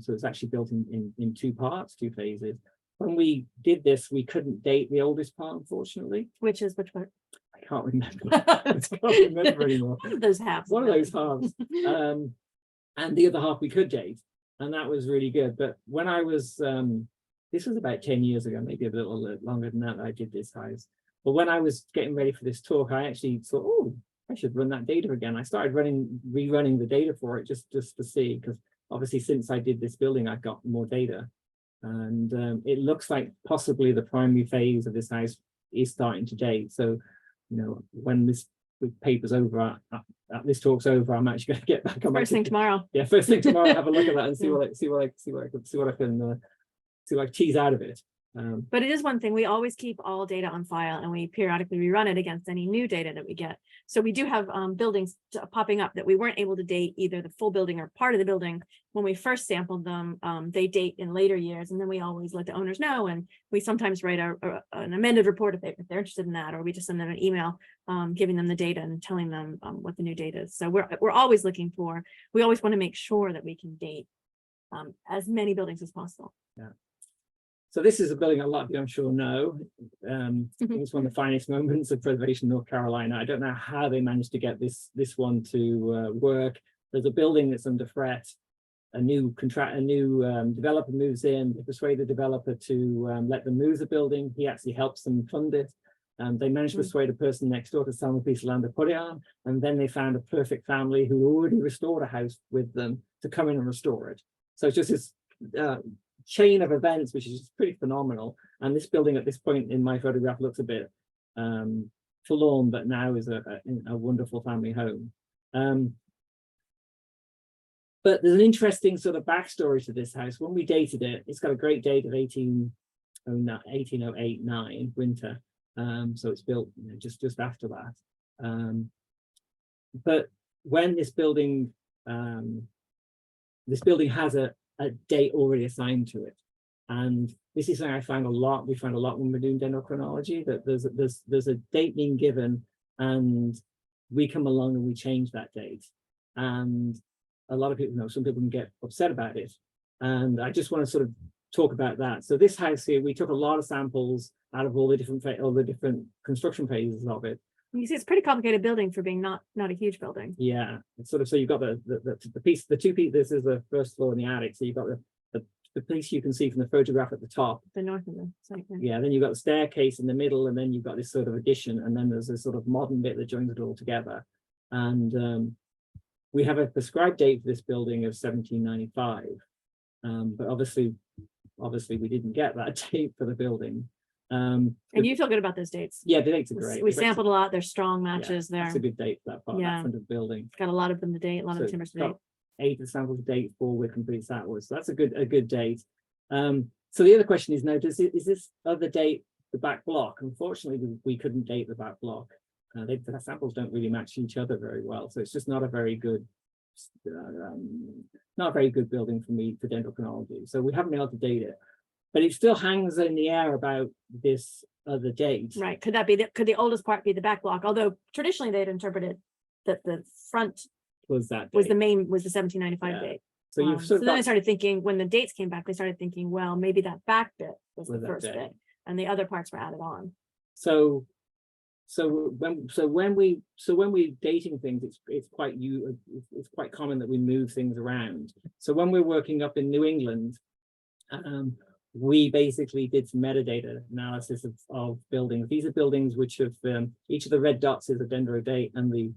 So it's actually built in two parts, two phases. When we did this, we couldn't date the oldest part, unfortunately. which part? I can't remember. I can't remember anymore. One of those halves. One of those halves. And the other half we could date, and that was really good. But when I was, this was about 10 years ago, maybe a little longer than that, I did this house. But when I was getting ready for this talk, I actually thought, oh, I should run that data again. I started rerunning the data for it just to see, because obviously since I did this building, I got more data. And it looks like possibly the primary phase of this house is starting to date. So, you know, when this paper's over, this talk's over, I'm actually going to get back on first thing tomorrow. Yeah, first thing tomorrow, have a look at that and see what I can tease out of it. But it is one thing, we always keep all data on file, and we periodically rerun it against any new data that we get. So we do have buildings popping up that we weren't able to date either the full building or part of the building when we first sampled them. They date in later years, and then we always let the owners know, and we sometimes write an amended report if they're interested in that, or we just send them an email giving them the data and telling them what the new data is. So we're always looking for, we always want to make sure that we can date as many buildings as possible. Yeah. So this is a building a lot of you, I'm sure, know. It's one of the finest moments of preservation in North Carolina. I don't know how they managed to get this one to work. There's a building that's under threat. A new developer moves in. They persuade the developer to let them move the building. He actually helps them fund it. They managed to persuade a person next door to sell them a piece of land to put it on. And then they found a perfect family who already restored a house with them to come in and restore it. So it's just this chain of events, which is pretty phenomenal. And this building at this point in my photograph looks a bit forlorn, but now is a wonderful family home. But there's an interesting sort of backstory to this house. When we dated it, it's got a great date of 1808-9 winter. So it's built, you know, just after that. But when this building has a date already assigned to it, and this is something I find a lot. We find a lot when we're doing dendrochronology, that there's a date being given, and we come along and we change that date. And a lot of people, know, some people can get upset about it, and I just want to sort of talk about that. So this house here, we took a lot of samples out of all the different construction phases of it. You see, it's a pretty complicated building for being not a huge building. Yeah, it's sort of, so you've got the two pieces. This is the first floor in the attic. So you've got the the piece you can see from the photograph at the top. The north of the site. Yeah, then you've got the staircase in the middle, and then you've got this sort of addition, and then there's a sort of modern bit that joins it all together. And we have a prescribed date for this building of 1795, but obviously we didn't get that date for the building. And you feel good about those dates? Yeah, the dates are great. We sampled a lot. They're strong matches there. That's a good date for that part, that front of the building. Got a lot of them to date, a lot So of timbers to date. 8 of the samples to date, 4 with complete outwards. So that's a good date. So the other question is now, is this other date the back block? Unfortunately, we couldn't date the back block. The samples don't really match each other very well, so it's just not a very good, building for me for dendrochronology. So we haven't been able to date it, but it still hangs in the air about this other date. Right? Could that be could the oldest part be the back block? Although traditionally they'd interpreted that the front Was that was the date. 1795 date. So you've So sort of then I got, started thinking, when the dates came back, they started thinking, well, maybe that back bit was the that first date. bit, and the other parts were added on. So when we dating things, it's quite common that we move things around. So when we're working up in New England, we basically did some metadata analysis of buildings. These are buildings which have each of the red dots is a dendro date, and the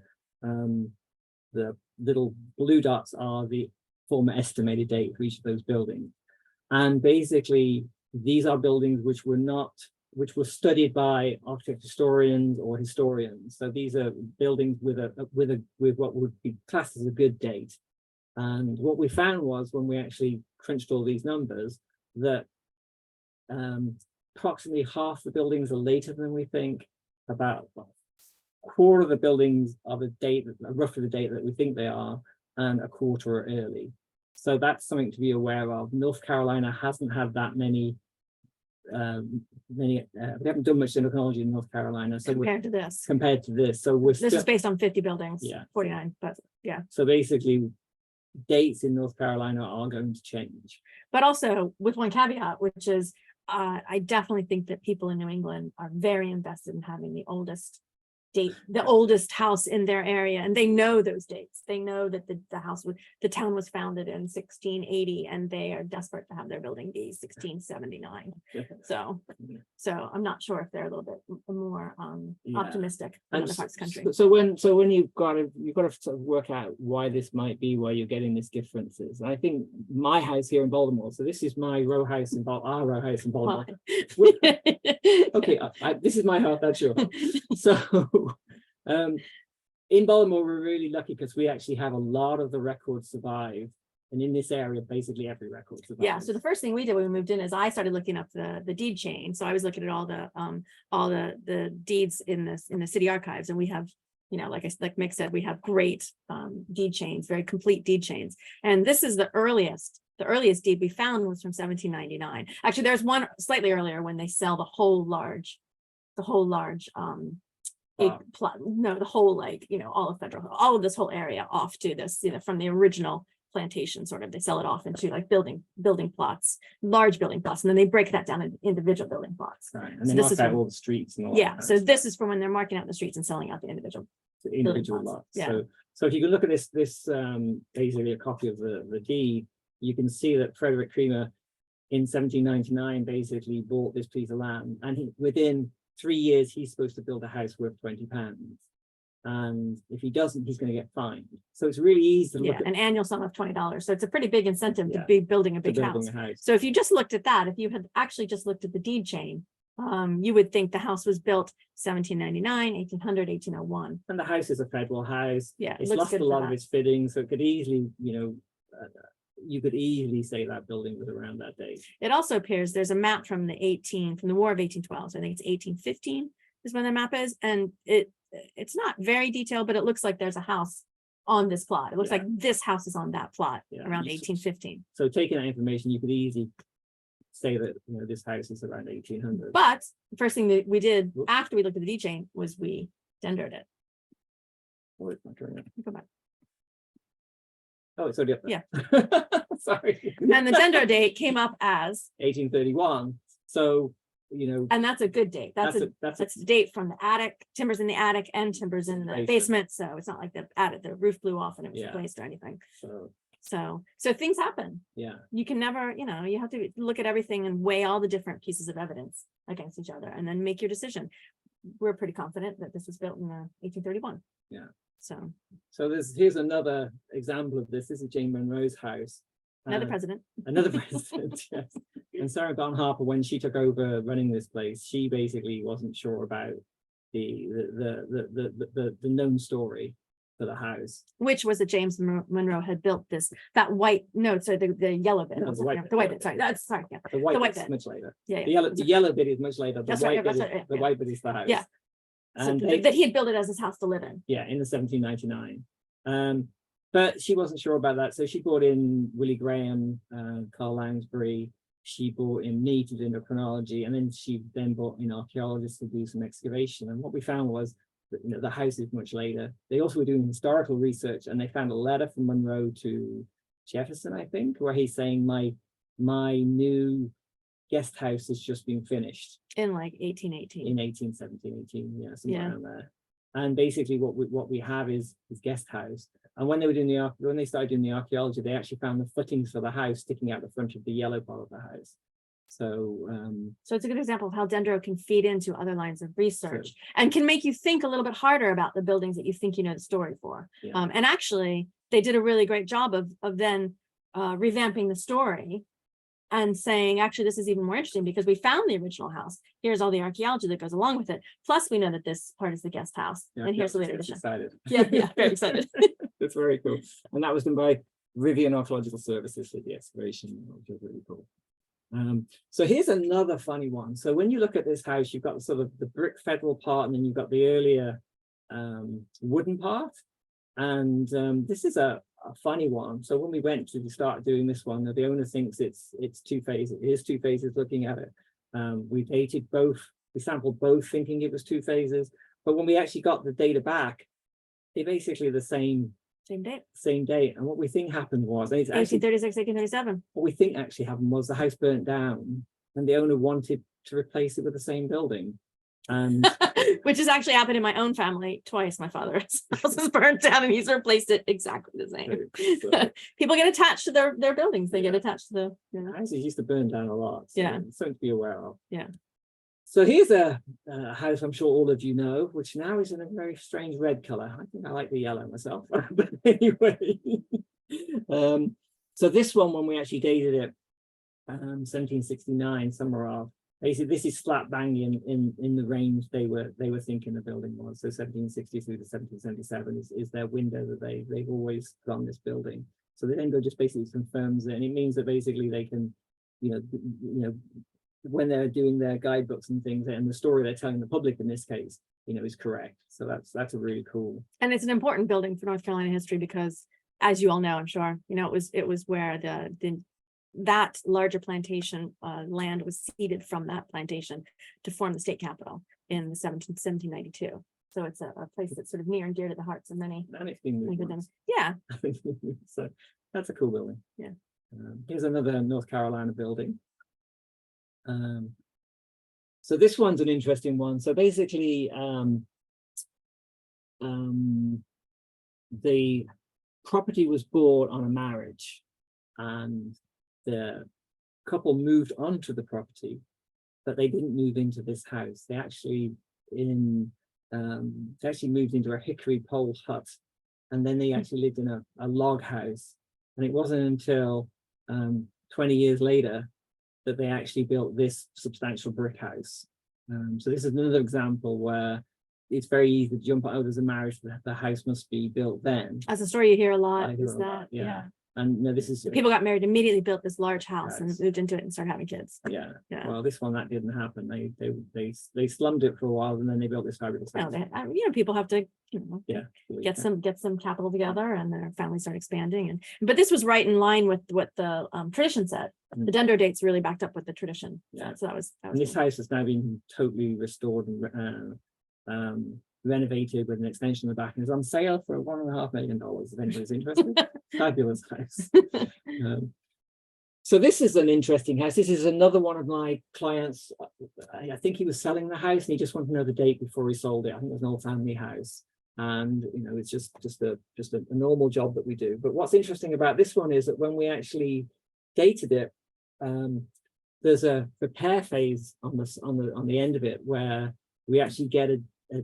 little blue dots are the former estimated date for each of those buildings. And basically, these are buildings which were studied by architect historians or historians. So these are buildings with what would be classed as a good date. And what we found was, when we actually crunched all these numbers, that approximately half the buildings are later than we think. About a quarter of the buildings are the date, roughly the date that we think they are, and a quarter are early. So that's something to be aware of. North Carolina hasn't had that many. We haven't done much dendrochronology in North Carolina, so Compared to this. So we're This is based on 50 buildings, Yeah. 49, but yeah. So basically, dates in North Carolina are going to change. But also with one caveat, which is I definitely think that people in New England are very invested in having the oldest date, the oldest house in their area, and they know those dates. They know that the town was founded in 1680, and they are desperate to have their building be 1679. So I'm not sure if they're a little bit more optimistic than other parts of the country. So when you've got to sort of work out why this might be, where you're getting these differences. And I think my house here in Baltimore, so this is my row house in our row house in Baltimore. Okay, this is my house, that's your house. So in Baltimore, we're really lucky because we actually have a lot of the records survive. And in this area, basically every record survives. Yeah. So the first thing we did when we moved in is I started looking up the deed chain. So I was looking at all the deeds in the city archives, and we have, like Mick said, we have great deed chains, very complete deed chains. And this is the earliest deed we found was from 1799. Actually, there's one slightly earlier when they sell the whole large all of federal, all of this whole area off to this, from the original plantation, sort of, they sell it off into like building plots, large building plots, and then they break that down into individual building plots. Right. And so they mark out all the streets and all yeah. that. So this is for when they're marking out the streets and selling out the individual lots. Yeah. So if you can look at this basically a copy of the deed, you can see that Frederick Creamer in 1799 basically bought this piece of land, and within 3 years he's supposed to build a house worth £20, and if he doesn't, he's going to get fined. So it's really easy to look at an annual sum of $20. So it's a pretty big incentive to Yeah. be building a big building house. a house. So if you just looked at that, if you had actually just looked at the deed chain, you would think the house was built 1799, 1800, 1801. And the house is a federal house. Yeah, it It's looks lost good a for lot of that. its fittings, so it could easily, you could easily say that building was around that date. It also appears there's a map from the War of 1812. So I think it's 1815 is when the map is, and it's not very detailed, but it looks like there's a house on this plot. It looks Yeah. like this house is on that plot around You- 1815. So taking that information, you could easily say that this house is around 1800. But the first thing that we did Whoops. after we looked at the deed chain was we dendroed it. Oh, it's not turning. Go back. Oh, it's already up there. Yeah. Sorry. And the dendro date came up as, 1831. So, and that's a good date. That's that's the date from the attic, timbers in the attic and timbers in the Basement. basement. So it's not like the roof blew off and it was Yeah. replaced or anything. so So things happen. Yeah. You can never, you have to look at everything and weigh all the different pieces of evidence against each other and then make your decision. We're pretty confident that this was built in 1831. Yeah. So here's another example of this. This is Jane Monroe's house. another president. Another president, yes. And Sarah Barn Harper, when she took over running this place, she basically wasn't sure about the known story for the house, Which was that James Monroe had built that white, no, sorry, the yellow bit. No, the white the white bit, sorry. That's sorry. Yeah. the white white bit's bit. much later. Yeah. The yellow bit is much later. The That's white right, bit that's is, right, the yeah. white bit is the house. Yeah. And So that he had built it as his house to live in. yeah, in the 1799. But she wasn't sure about that, so she brought in Willie Graham, Carl Lansbury. She brought in me to do Dendrochronology, and then she brought in archaeologists to do some excavation. And what we found was that, the house is much later. They also were doing historical research, and they found a letter from Monroe to Jefferson, I think, where he's saying my new guest house has just been finished In like 1818. in 1817, yeah, somewhere Yeah. around there. And basically what we have is guest house. And when they were doing when they started doing the archaeology, they actually found the footings for the house sticking out the front of the yellow part of the house. So So it's a good example of how Dendro can feed into other lines of research and can make you think a little bit harder about the buildings that you think you know the story for. Yeah. And actually, they did a really great job of then revamping the story and saying, actually, this is even more interesting because we found the original house. Here's all the archaeology that goes along with it. Plus, we know that this part is the guest house. yeah, And here's the later gets addition. excited. Yeah, very excited. That's very cool. And that was done by Rivian Archaeological Services for the excavation, which was really cool. So here's another funny one. So when you look at this house, you've got the sort of the brick federal part, and then you've got the earlier wooden part. And this is a funny one. So when we went to start doing this one, the owner thinks it's two phases. It is two phases looking at it. We dated both, we sampled both thinking it was two phases. But when we actually got the data back, they're basically the same date. And what we think happened was, and it's actually 1836, 1837. what we think actually happened was the house burnt down and the owner wanted to replace it with the same building. And Which has actually happened in my own family twice. My father's house is burnt down and he's replaced it exactly the same. so People get attached to their buildings. They get Yeah. attached to the, houses used to burn down a lot. So Yeah. it's something to be aware of. Yeah. So here's a house I'm sure all of you know, which now is in a very strange red color. I think I like the yellow myself. But anyway, so this one, when we actually dated it, 1769, somewhere off. Basically, this is slap bang in the range they were thinking the building was. So 1760 through to 1777 is their window that they've always put on this building. So the Dendro just basically confirms it, and it means that basically they can, when they're doing their guidebooks and things, and the story they're telling the public in this case, is correct. So that's a really cool. and it's an important building for North Carolina history because, as you all know, I'm sure, it was where that larger plantation land was ceded from that plantation to form the state capital in 1792. So it's a place that's sort of near and dear to the hearts of many. And it's been moved good once. Yeah. So that's a cool building. Yeah. Here's another North Carolina building. So this one's an interesting one. So basically, the property was bought on a marriage, and the couple moved onto the property, but they didn't move into this house. They actually moved into a hickory pole hut, and then they actually lived in a log house. And it wasn't until 20 years later that they actually built this substantial brick house. So this is another example where it's very easy to jump out as a marriage. The house must be built then. As a story you hear a lot I hear is a lot, that, yeah. And no, this is people got married, immediately built this large house and Yes. moved into it and started having kids. yeah. Yeah. Well, this one that didn't happen. They slummed it for a while, and then they built this fabulous Well, house. people have to, Yeah, get some capital together, and their families start expanding. But this was right in line with what the tradition said. The Dendro dates really backed up with the tradition. Yeah. So that was And this house has now been totally restored and renovated with an extension in the back, and is on sale for $1.5 million if anybody's interested. Fabulous house. So this is an interesting house. This is another one of my clients. I think he was selling the house and he just wanted to know the date before he sold it. I think it was an old family house. And it's just a normal job that we do. But what's interesting about this one is that when we actually dated it, there's a repair phase on the end of it where we actually get a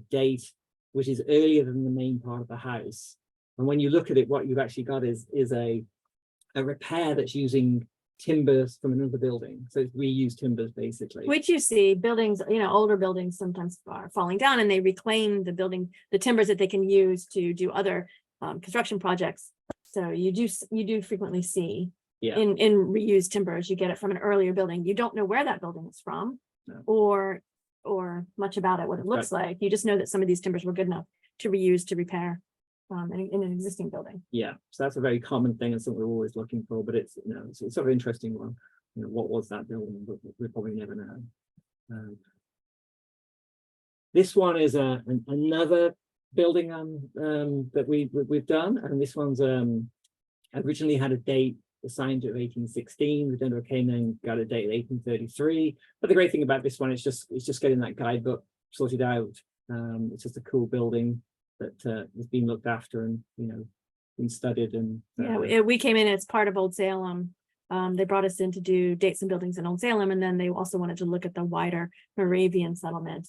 date which is earlier than the main part of the house. And when you look at it, what you've actually got is a repair that's using timbers from another building. So it's reused timbers basically. Which you see buildings, older buildings sometimes are falling down and they reclaim the timbers that they can use to do other construction projects. So you do frequently see in reused timbers, you get it from an earlier building. You don't know where that building is from or much about it, what it looks like. You just know that some of these timbers were good enough to reuse, to repair in an existing building. Yeah, so that's a very common thing and something we're always looking for, but it's it's a sort of interesting one. What was that building? But we'll probably never know. This one is another building that we've done, and this one's originally had a date assigned to 1816. The Dendro came in, got a date 1833. But the great thing about this one is just getting that guidebook sorted out. It's just a cool building that has been looked after and been studied. And we came in as part of Old Salem. They brought us in to do dates and buildings in Old Salem, and then they also wanted to look at the wider Moravian settlement,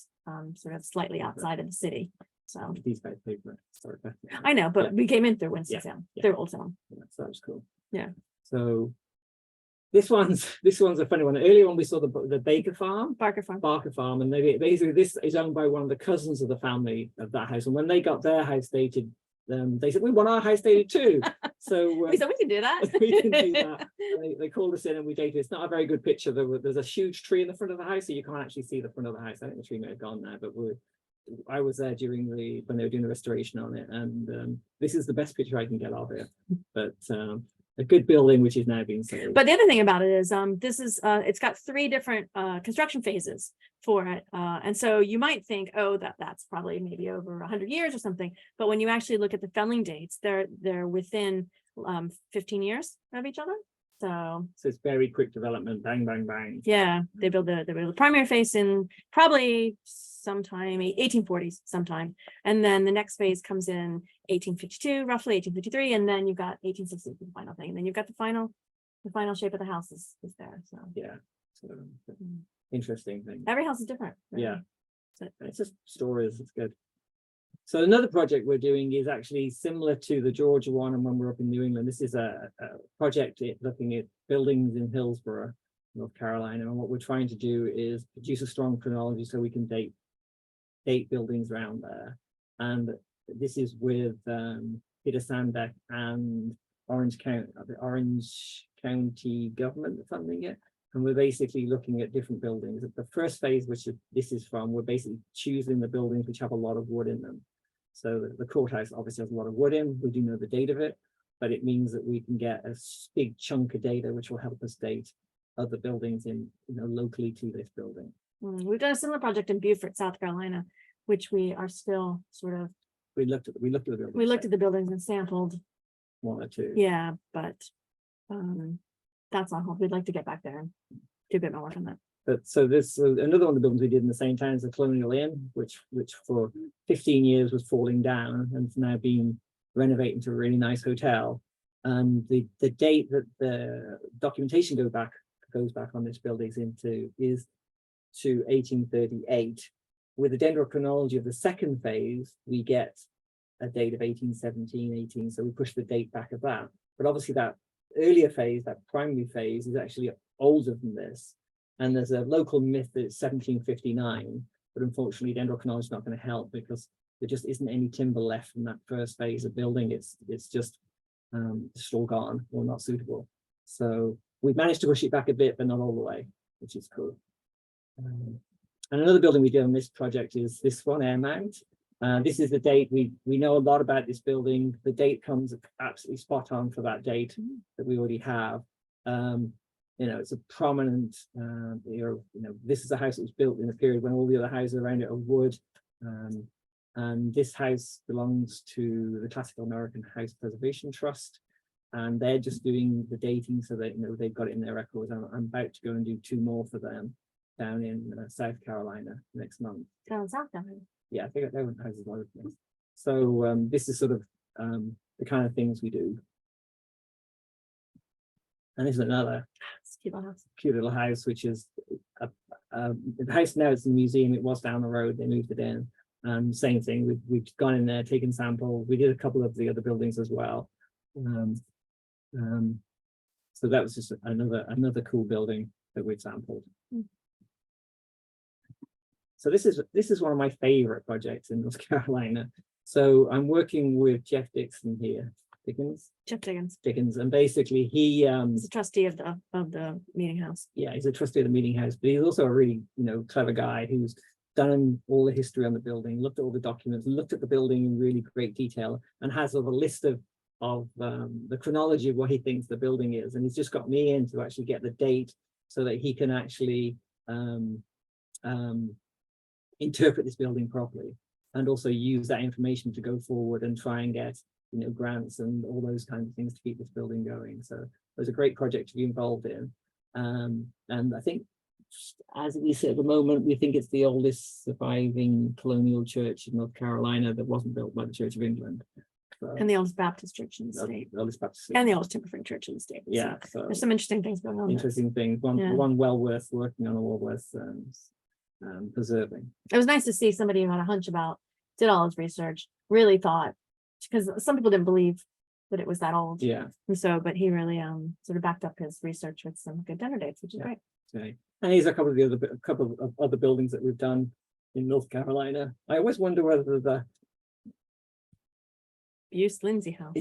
sort of slightly outside of the city. So these guys paid for it. I know, but we came in through Winston-Salem, through Old Salem. So that was cool. Yeah. So this one's a funny one. Earlier on we saw the Barker Farm, and basically this is owned by one of the cousins of the family of that house. And when they got their house dated, they said, we want our house dated too. So we said we can do that. We can do that. And they called us in and we dated. It's not a very good picture. There's a huge tree in the front of the house, so you can't actually see the front of the house. I think the tree may have gone now, but I was there when they were doing the restoration on it, and this is the best picture I can get of it. But a good building which is now being sold. But the other thing about it is it's got 3 different construction phases for it, and so you might think, oh, that's probably maybe over 100 years or something, but when you actually look at the felling dates, they're within 15 years of each other. So it's very quick development, bang bang bang. Yeah, they build the primary phase in probably sometime 1840s sometime, and then the next phase comes in 1852, roughly 1853, and then you've got 1860 for the final thing, and then you've got the final shape of the house is there. So interesting thing. Every house is different. Right? Yeah, so it's just stories. It's good. So another project we're doing is actually similar to the Georgia one, and when we're up in New England, this is a project looking at buildings in Hillsborough, North Carolina, and what we're trying to do is produce a strong chronology so we can date buildings around there. And this is with Peter Sandbeck and Orange County government funding it, and we're basically looking at different buildings. The first phase, which this is from, we're basically choosing the buildings which have a lot of wood in them. So the courthouse obviously has a lot of wood in. We do know the date of it, but it means that we can get a big chunk of data which will help us date other buildings in locally to this building. We've done a similar project in Beaufort, South Carolina, which we are still sort of. We looked at the buildings. We looked at the buildings and sampled 1 or 2. Yeah, but that's on hold. We'd like to get back there and do a bit more work on that. But so this another one of the buildings we did in the same town is the Colonial Inn, which for 15 years was falling down and it's now been renovated into a really nice hotel. And the date that the documentation goes back on this building is to 1838. With the dendrochronology of the second phase, we get a date of 1817, so we push the date back of that. But obviously that earlier phase, that primary phase, is actually older than this. And there's a local myth that it's 1759, but unfortunately dendrochronology is not going to help because there just isn't any timber left from that first phase of building. It's just all gone or not suitable. So we've managed to push it back a bit, but not all the way, which is cool. And another building we did on this project is this one, Airmount. This is the date. We know a lot about this building. The date comes absolutely spot on for that date that we already have. It's a prominent, this is a house that was built in a period when all the other houses around it are wood. And this house belongs to the Classical American House Preservation Trust. And they're just doing the dating so that, they've got it in their records. I'm about to go and do 2 more for them down in South Carolina next month. Down South Carolina. Yeah, I think they went houses all over the place. So this is sort of the kind of things we do. And this is another cute little house, which is the house now. It's a museum. It was down the road. They moved it in. Same thing. We've gone in there, taken sample. We did a couple of the other buildings as well. So that was just another cool building that we've sampled. So this is one of my favorite projects in North Carolina. So I'm working with Jeff Dixon here. Jeff Dickens, and basically he's a trustee of the meeting house. Yeah, he's a trustee of the meeting house, but he's also a really clever guy who's done all the history on the building, looked at all the documents, looked at the building in really great detail, and has sort of a list of the chronology of what he thinks the building is. And he's just got me in to actually get the date so that he can actually interpret this building properly, and also use that information to go forward and try and get grants and all those kinds of things to keep this building going. So it was a great project to be involved in. And I think, as we say at the moment, we think it's the oldest surviving colonial church in North Carolina that wasn't built by the Church of England. So, And the oldest Baptist church in the state. The oldest Baptist And the oldest timber frame church in the state. Yeah. So So there's some interesting things going on. interesting things. One well worth working on, well worth preserving. It was nice to see somebody who had a hunch about, did all his research, really thought, because some people didn't believe that it was that old. Yeah. And so, but he really sort of backed up his research with some good dinner dates, which is great. Okay. And here's a couple of other buildings that we've done in North Carolina. I always wonder whether the Buse Lindsay House.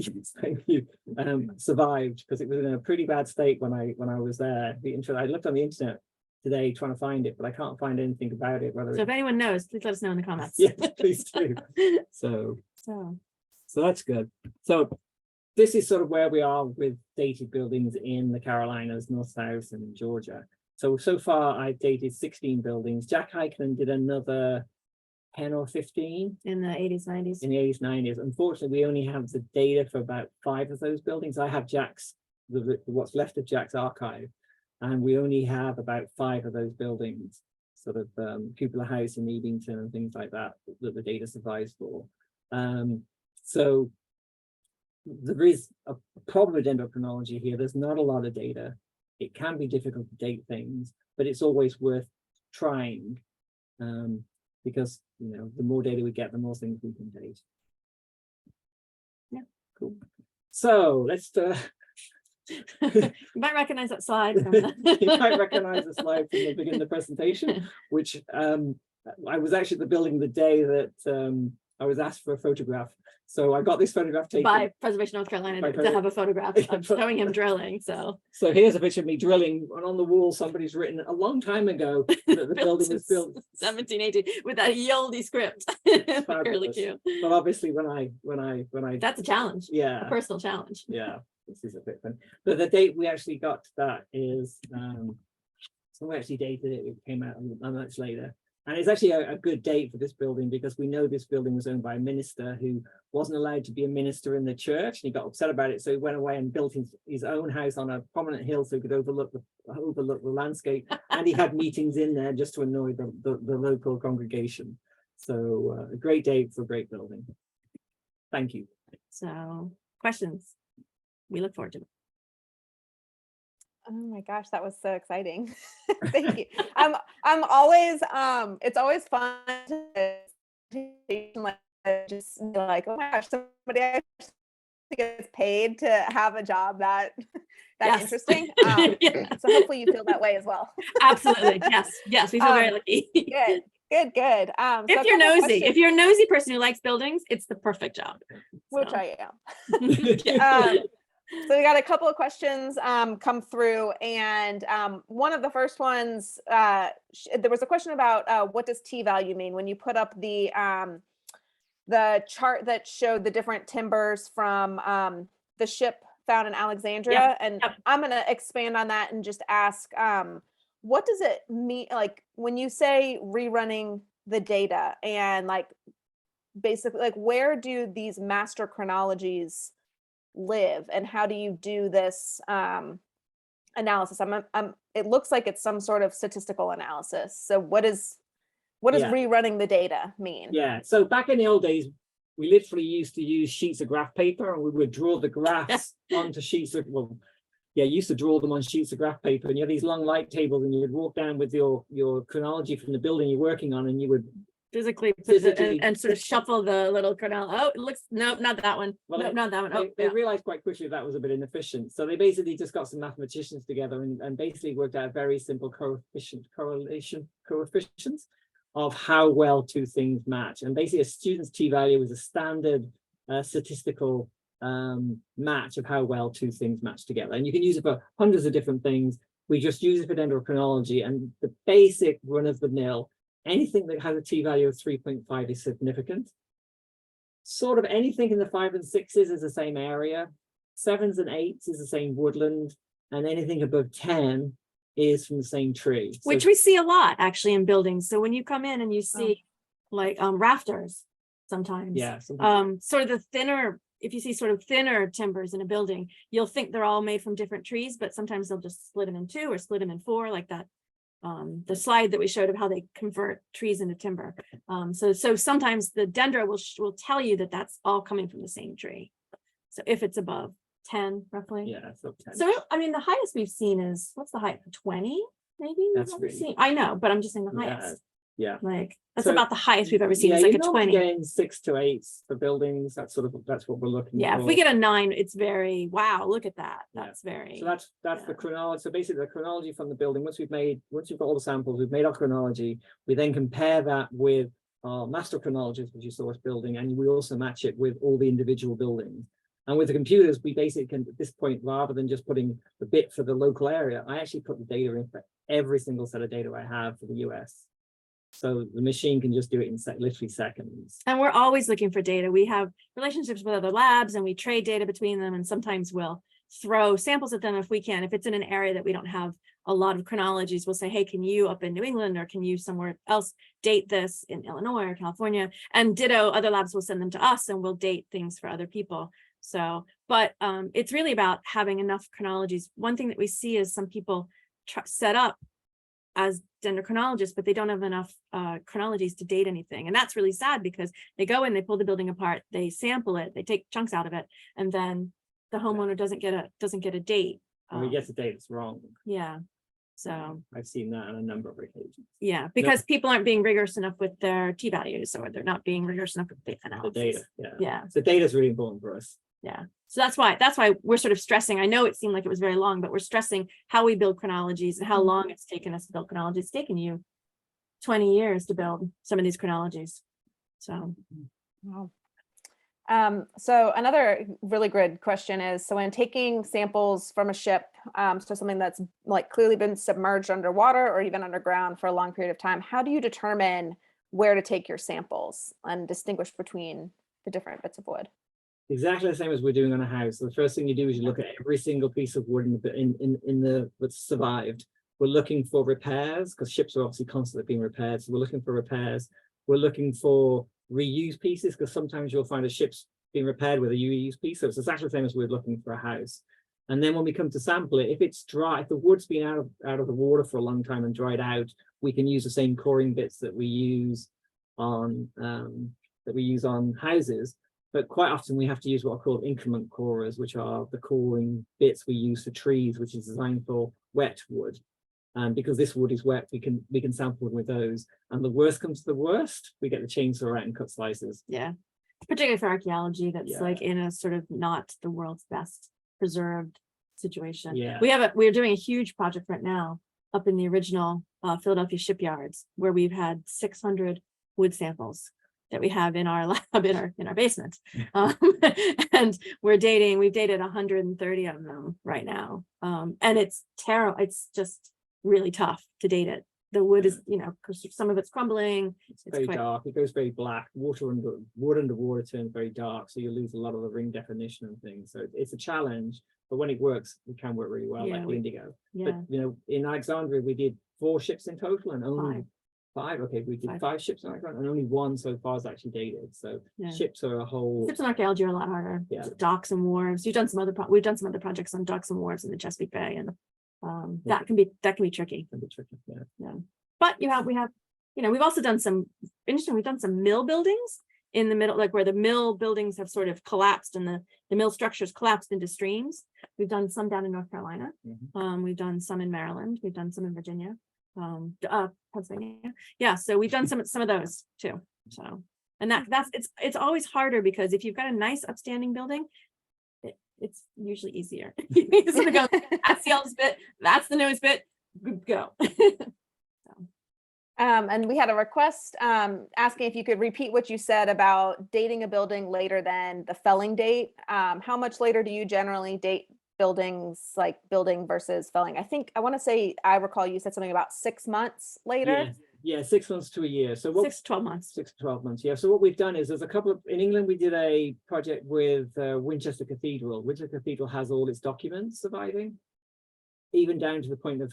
Survived, because it was in a pretty bad state when I was there. I looked on the internet today trying to find it, but I can't find anything about it. So if anyone knows, please let us know in the comments. Yeah, please do. So that's good. So this is sort of where we are with dated buildings in the Carolinas, North, South, and Georgia. So far I've dated 16 buildings. Jack Heikkinen did another 10 or 15 in the 80s, 90s. In the 80s, 90s. Unfortunately, we only have the data for about 5 of those buildings. I have what's left of Jack's archive, and we only have about 5 of those buildings, sort of Cupola House in Ebington and things like that the data survives for. So there is a problem with dendrochronology here. There's not a lot of data. It can be difficult to date things, but it's always worth trying, because the more data we get, the more things we can date. Yeah, cool. So let's you might recognize that slide from the you might recognize the slide from the beginning of the presentation, which I was actually at the building the day that I was asked for a photograph. So I got this photograph taken by Preservation North Carolina to have a photograph of showing him drilling. So here's a picture of me drilling, and on the wall somebody's written a long time ago that the building was built 1718 with that Yoldi script. Really cute. But obviously when I that's a challenge. Yeah, a personal challenge. Yeah, this is a bit fun. But the date we actually got to that is so we actually dated it. It came out a much later. And it's actually a good date for this building, because we know this building was owned by a minister who wasn't allowed to be a minister in the church, and he got upset about it. So he went away and built his own house on a prominent hill so he could overlook the landscape. And he had meetings in there just to annoy the local congregation. So a great date for a great building. Thank you. So questions? We look forward to it. Oh my gosh, that was so exciting. Thank you. I'm always it's always fun to just be like, oh my gosh, somebody actually gets paid to have a job that's Yes. interesting. So hopefully you feel that way as well. Absolutely. Yes, we feel very lucky. Good. If you're nosy, if you're a nosy person who likes buildings, it's the perfect job. Which I am. So we got a couple of questions come through, and one of the first ones, there was a question about what does T-value mean when you put up the chart that showed the different timbers from the ship found in Alexandria. And I'm going to expand on that and just ask, what does it mean, like when you say rerunning the data, and like basically like where do these master chronologies live, and how do you do this analysis? It looks like it's some sort of statistical analysis. So what does rerunning the data mean? Yeah, so back in the old days, we literally used to use sheets of graph paper, and we would draw the graphs onto sheets of, well, yeah, you used to draw them on sheets of graph paper, and you had these long light tables, and you would walk down with your chronology from the building you're working on, and you would physically put Physically- and sort of shuffle the little chronology. Oh, it looks, nope, not that one. Well, Nope, not that one. Oh, they yeah. realized quite quickly that was a bit inefficient. So they basically just got some mathematicians together and basically worked out very simple coefficients of how well two things match. And basically a student's t-value is a standard statistical match of how well two things match together. And you can use it for hundreds of different things. We just use it for dendrochronology, and the basic run-of-the-mill, anything that has a t-value of 3.5 is significant. Sort of anything in the 5 and 6s is the same area. 7s and 8s is the same woodland, and anything above 10 is from the same tree. So, Which we see a lot actually in buildings. So when you come in and you see like rafters sometimes, yeah, something- sort of the thinner, if you see sort of thinner timbers in a building, you'll think they're all made from different trees, but sometimes they'll just split them in 2 or split them in 4, like that. The slide that we showed of how they convert trees into timber. So sometimes the dendro will tell you that that's all coming from the same tree. So if it's above 10 roughly. yeah, so 10. So I mean, the highest we've seen is, what's the height? 20 maybe? we've That's ever really- seen? I know, but I'm just saying the Yeah, highest. yeah. Like that's So, about the highest we've ever seen. Yeah, It's like you're a normally 20. getting 6 to 8 for buildings. That's what we're looking Yeah, for. if we get a 9, it's very, wow, look at that. Yeah. That's very, So that's yeah. the chronology. So basically the chronology from the building, once we've got all the samples, we've made our chronology, we then compare that with our master chronologist, which is source building, and we also match it with all the individual buildings. And with the computers, we basically can, at this point, rather than just putting the bit for the local area, I actually put the data in for every single set of data I have for the US. So the machine can just do it in literally seconds. and we're always looking for data. We have relationships with other labs and we trade data between them, and sometimes we'll throw samples at them if we can. If it's in an area that we don't have a lot of chronologies, we'll say, hey, can you up in New England, or can you somewhere else date this in Illinois or California? And ditto, other labs will send them to us and we'll date things for other people. So, but it's really about having enough chronologies. One thing that we see is some people set up as dendrochronologists, but they don't have enough chronologies to date anything. And that's really sad, because they go in, they pull the building apart, they sample it, they take chunks out of it, and then the homeowner doesn't get a date. And we get the data, it's wrong. Yeah. So I've seen that on a number of occasions. yeah, because people aren't being rigorous enough with their t-values, or they're not being rigorous enough with the The analysis. data, yeah. Yeah. So data is really important for us. Yeah. So that's why we're sort of stressing. I know it seemed like it was very long, but we're stressing how we build chronologies and how long it's taken us to build chronologies. It's taken you 20 years to build some of these chronologies. So Wow. So another really good question is, so when taking samples from a ship, so something that's like clearly been submerged underwater or even underground for a long period of time, how do you determine where to take your samples and distinguish between the different bits of wood? Exactly the same as we're doing on a house. So the first thing you do is you look at every single piece of wood in the that's survived. We're looking for repairs, because ships are obviously constantly being repaired. So we're looking for repairs. We're looking for reused pieces, because sometimes you'll find a ship's being repaired with a reused piece. So it's exactly the same as we're looking for a house. And then when we come to sample it, if it's dry, if the wood's been out of the water for a long time and dried out, we can use the same coring bits that we use on houses. But quite often we have to use what are called increment corers, which are the coring bits we use for trees, which is designed for wet wood. And because this wood is wet, we can sample with those. And the worst comes to the worst, we get the chainsaw out and cut slices. yeah, particularly for archaeology, that's Yeah. like in a sort of not the world's best preserved situation. Yeah. We're doing a huge project right now up in the original Philadelphia shipyards, where we've had 600 wood samples that we have in our lab in our basement. And we've dated 130 of them right now. And it's terrible. It's just really tough to date it. The wood is, because some of it's crumbling. It's very dark. It goes very black. Wood underwater turns very dark, so you lose a lot of the ring definition and things. So it's a challenge, but when it works, it can work really well, Yeah, like the indigo. Yeah. But in Alexandria, we did 4 ships in total, and only 5. Okay, we did 5. 5 ships in Alexandria, and only 1 so far is actually dated. So Yeah. ships are a whole. Ships and archaeology are a lot harder. Yeah. Docks and wharves. We've done some other projects on docks and wharves in the Chesapeake Bay, and that can be tricky. Can be tricky, yeah. But we've also done some interesting. We've done some mill buildings in the middle, like where the mill buildings have sort of collapsed and the mill structures collapsed into streams. We've done some down in North Carolina. We've done some in Maryland. We've done some in Virginia, Pennsylvania. Yeah, so we've done some of those too. So, and it's always harder because if you've got a nice upstanding building, it's usually easier. You sort of go, that's the oldest bit, that's the newest bit, go. And we had a request asking if you could repeat what you said about dating a building later than the felling date. How much later do you generally date buildings, like building versus felling? I want to say, I recall you said something about 6 months later. Yeah, 6 months to a year. So what, 6 to 12 months. 6 to 12 months. Yeah. So what we've done is there's a couple of, in England, we did a project with Winchester Cathedral. Winchester Cathedral has all its documents surviving, even down to the point of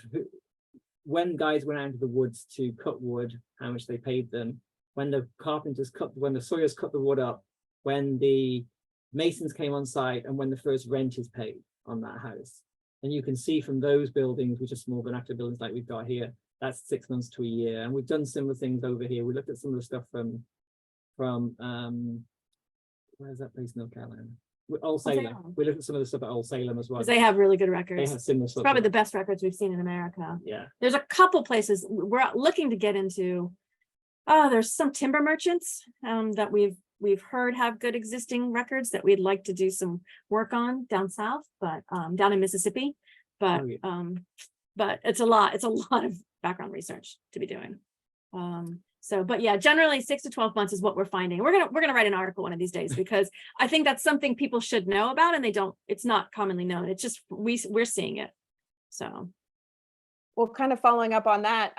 when guys went out into the woods to cut wood, how much they paid them, when the carpenters when the sawyers cut the wood up, when the masons came on site, and when the first rent is paid on that house. And you can see from those buildings, which are small vernacular buildings like we've got here, that's 6 months to a year. And we've done similar things over here. We looked at some of the stuff from where's that place in North Carolina? Old Salem. We looked at some of the stuff at Old Salem as well. Because they have really good They records. have similar It's stuff. probably the best records we've seen in America. Yeah. There's a couple places we're looking to get into. There's some timber merchants that we've heard have good existing records that we'd like to do some work on down south, but down in Mississippi. But but it's a lot of background research to be doing. But yeah, generally 6 to 12 months is what we're finding. We're gonna write an article one of these days because I think that's something people should know about, and it's not commonly known. It's just we're seeing it. So, Well, kind of following up on that,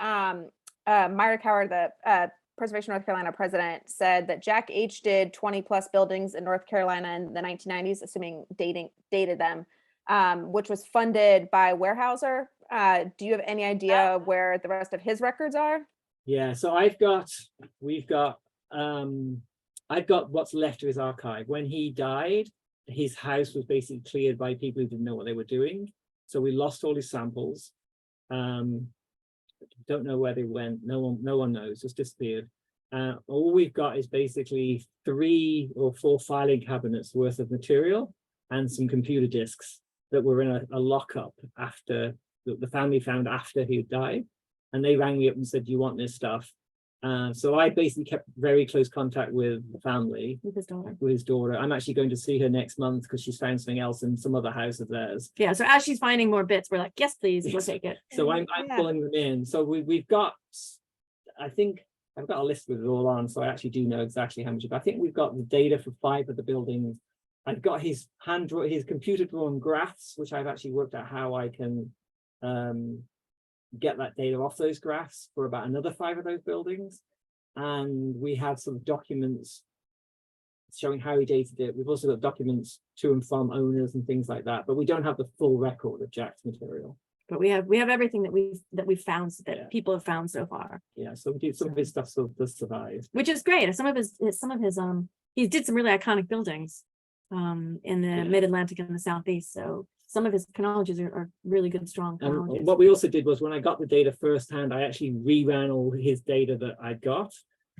Myra Coward, the Preservation North Carolina president, said that Jack H did 20 plus buildings in North Carolina in the 1990s, assuming dated them, which was funded by Weyerhaeuser. Do you have any idea where the rest of his records are? Yeah, so I've got what's left of his archive. When he died, his house was basically cleared by people who didn't know what they were doing. So we lost all his samples. Don't know where they went. No one knows, just disappeared. All we've got is basically 3 or 4 filing cabinets worth of material and some computer disks that were in a lockup after the family found after he died. And they rang me up and said, do you want this stuff? So I basically kept very close contact with the family. with his daughter. I'm actually going to see her next month because she's found something else in some other house of theirs. Yeah, so as she's finding more bits, we're like, yes, please, we'll take it. So I'm pulling them in. So we've got, I think I've got a list with it all on, so I actually do know exactly how much. But I think we've got the data for 5 of the buildings. I've got his his computer drawn graphs, which I've actually worked out how I can get that data off those graphs for about another 5 of those buildings. And we have some documents showing how he dated it. We've also got documents to and from owners and things like that, but we don't have the full record of Jack's material. But we have everything that we've found, that people have found so far. Yeah, so we do, some of his stuff still does survive, which is great. Some of his he did some really iconic buildings in the mid-Atlantic and the Southeast. So some of his chronologies are really good, strong chronologies. And what we also did was when I got the data firsthand, I actually reran all his data that I got.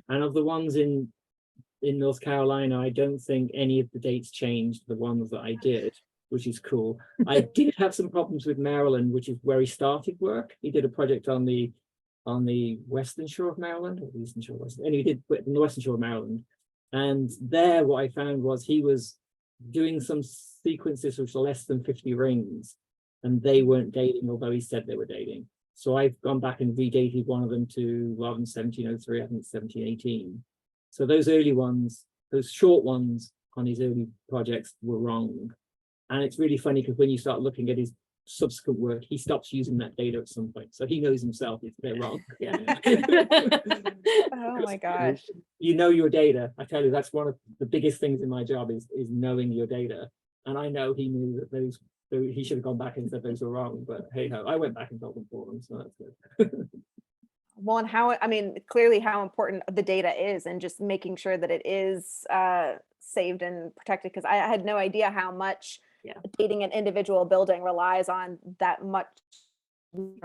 And of the ones in North Carolina, I don't think any of the dates changed, the ones that I did, which is cool. I did have some problems with Maryland, which is where he started work. He did a project on the western shore of Maryland, or the eastern shore, anyway, he did in the western shore of Maryland. And there, what I found was he was doing some sequences which are less than 50 rings, and they weren't dating, although he said they were dating. So I've gone back and redated one of them to, rather than 1703, I think it's 1718. So those early ones, those short ones on his early projects were wrong. And it's really funny because when you start looking at his subsequent work, he stops using that data at some point. So he knows himself if they're wrong. Yeah. Oh my gosh. You know your data. I tell you, that's one of the biggest things in my job is knowing your data. And I know he knew that those, he should have gone back and said those were wrong, but hey ho, I went back and told them for them, so that's good. Well, and how, I mean, clearly how important the data is, and just making sure that it is saved and protected, because I had no idea how much dating an individual building relies on that much.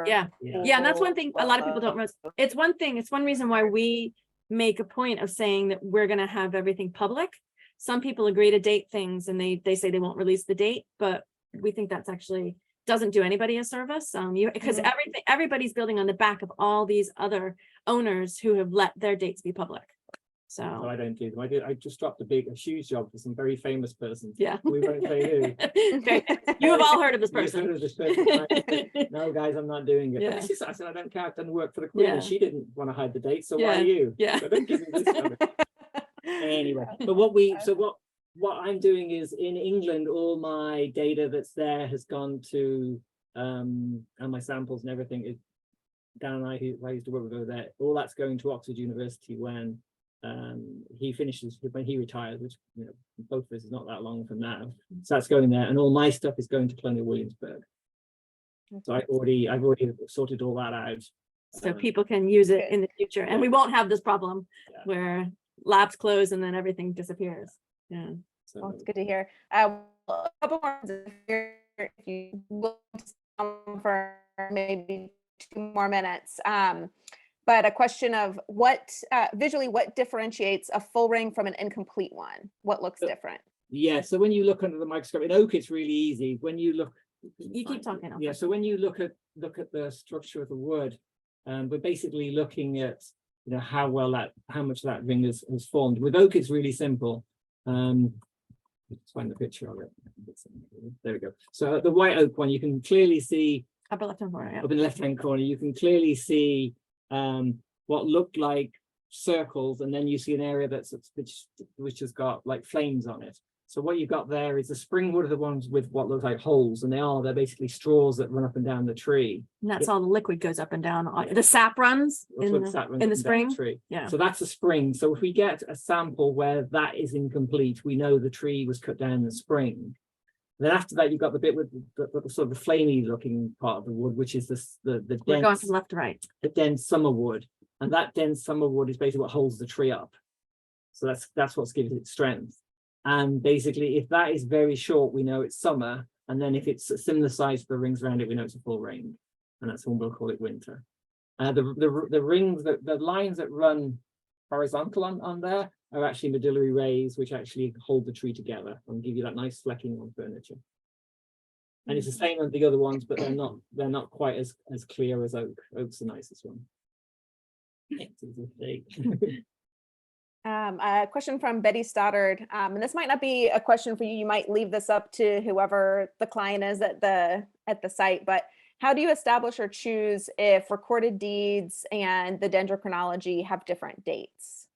Yeah, and that's one thing a lot of people don't realize. It's one reason why we make a point of saying that we're going to have everything public. Some people agree to date things and they say they won't release the date, but we think that's actually doesn't do anybody a service. Because everybody's building on the back of all these other owners who have let their dates be public. So I don't do them. I just dropped a huge job for some very famous person. Yeah. We won't say who. You have all heard of this You've person. heard of this person. No, guys, I'm not doing it. Yeah. But I said, I don't care. I've done work for the Queen, Yeah. and she didn't want to hide the date. So Yeah. why are you? Yeah. So don't give me this kind of- Anyway, but what I'm doing is in England, all my data that's there has gone to and my samples and everything is Dan and I, who I used to work with over there. All that's going to Oxford University when he finishes, when he retires, which both of us is not that long from now. So that's going there, and all my stuff is going to Colonial Williamsburg. So I've already sorted all that out. So people can use it in the future, and we won't have this problem where labs close and then everything disappears. Yeah. So Well, it's good to hear. A couple more if you will for maybe 2 more minutes. But a question of what visually, what differentiates a full ring from an incomplete one? What looks different? yeah, so when you look under the microscope in oak, it's really easy. When you look, You keep talking. yeah. So when you look at the structure of the wood, we're basically looking at how much that ring has formed. With oak, it's really simple. Let's find the picture of it. There we go. So the white oak one, you can clearly see Upper left-hand corner. Yeah. up in the left-hand corner. You can clearly see what looked like circles, and then you see an area which has got like flames on it. So what you've got there is the spring wood are the ones with what looks like holes, and they're basically straws that run up and down the tree. And that's all the liquid goes up and down. The sap runs in the spring. Tree. Yeah. So that's a spring. So if we get a sample where that is incomplete, we know the tree was cut down in the spring. Then after that, you've got the bit with the sort of the flamey looking part of the wood, which is the We're going dense, from left to right. the dense summer wood. And that dense summer wood is basically what holds the tree up. So that's what's giving it strength. And basically, if that is very short, we know it's summer. And then if it's a similar size to the rings around it, we know it's a full ring. And that's when we'll call it winter. The rings, the lines that run horizontal on there are actually medullary rays, which actually hold the tree together and give you that nice flecking on furniture. And it's the same on the other ones, but they're not quite as clear as oak. Oak's the nicest one. A question from Betty Stoddard, and this might not be a question for you. You might leave this up to whoever the client is at the site. But how do you establish or choose if recorded deeds and the dendrochronology have different dates?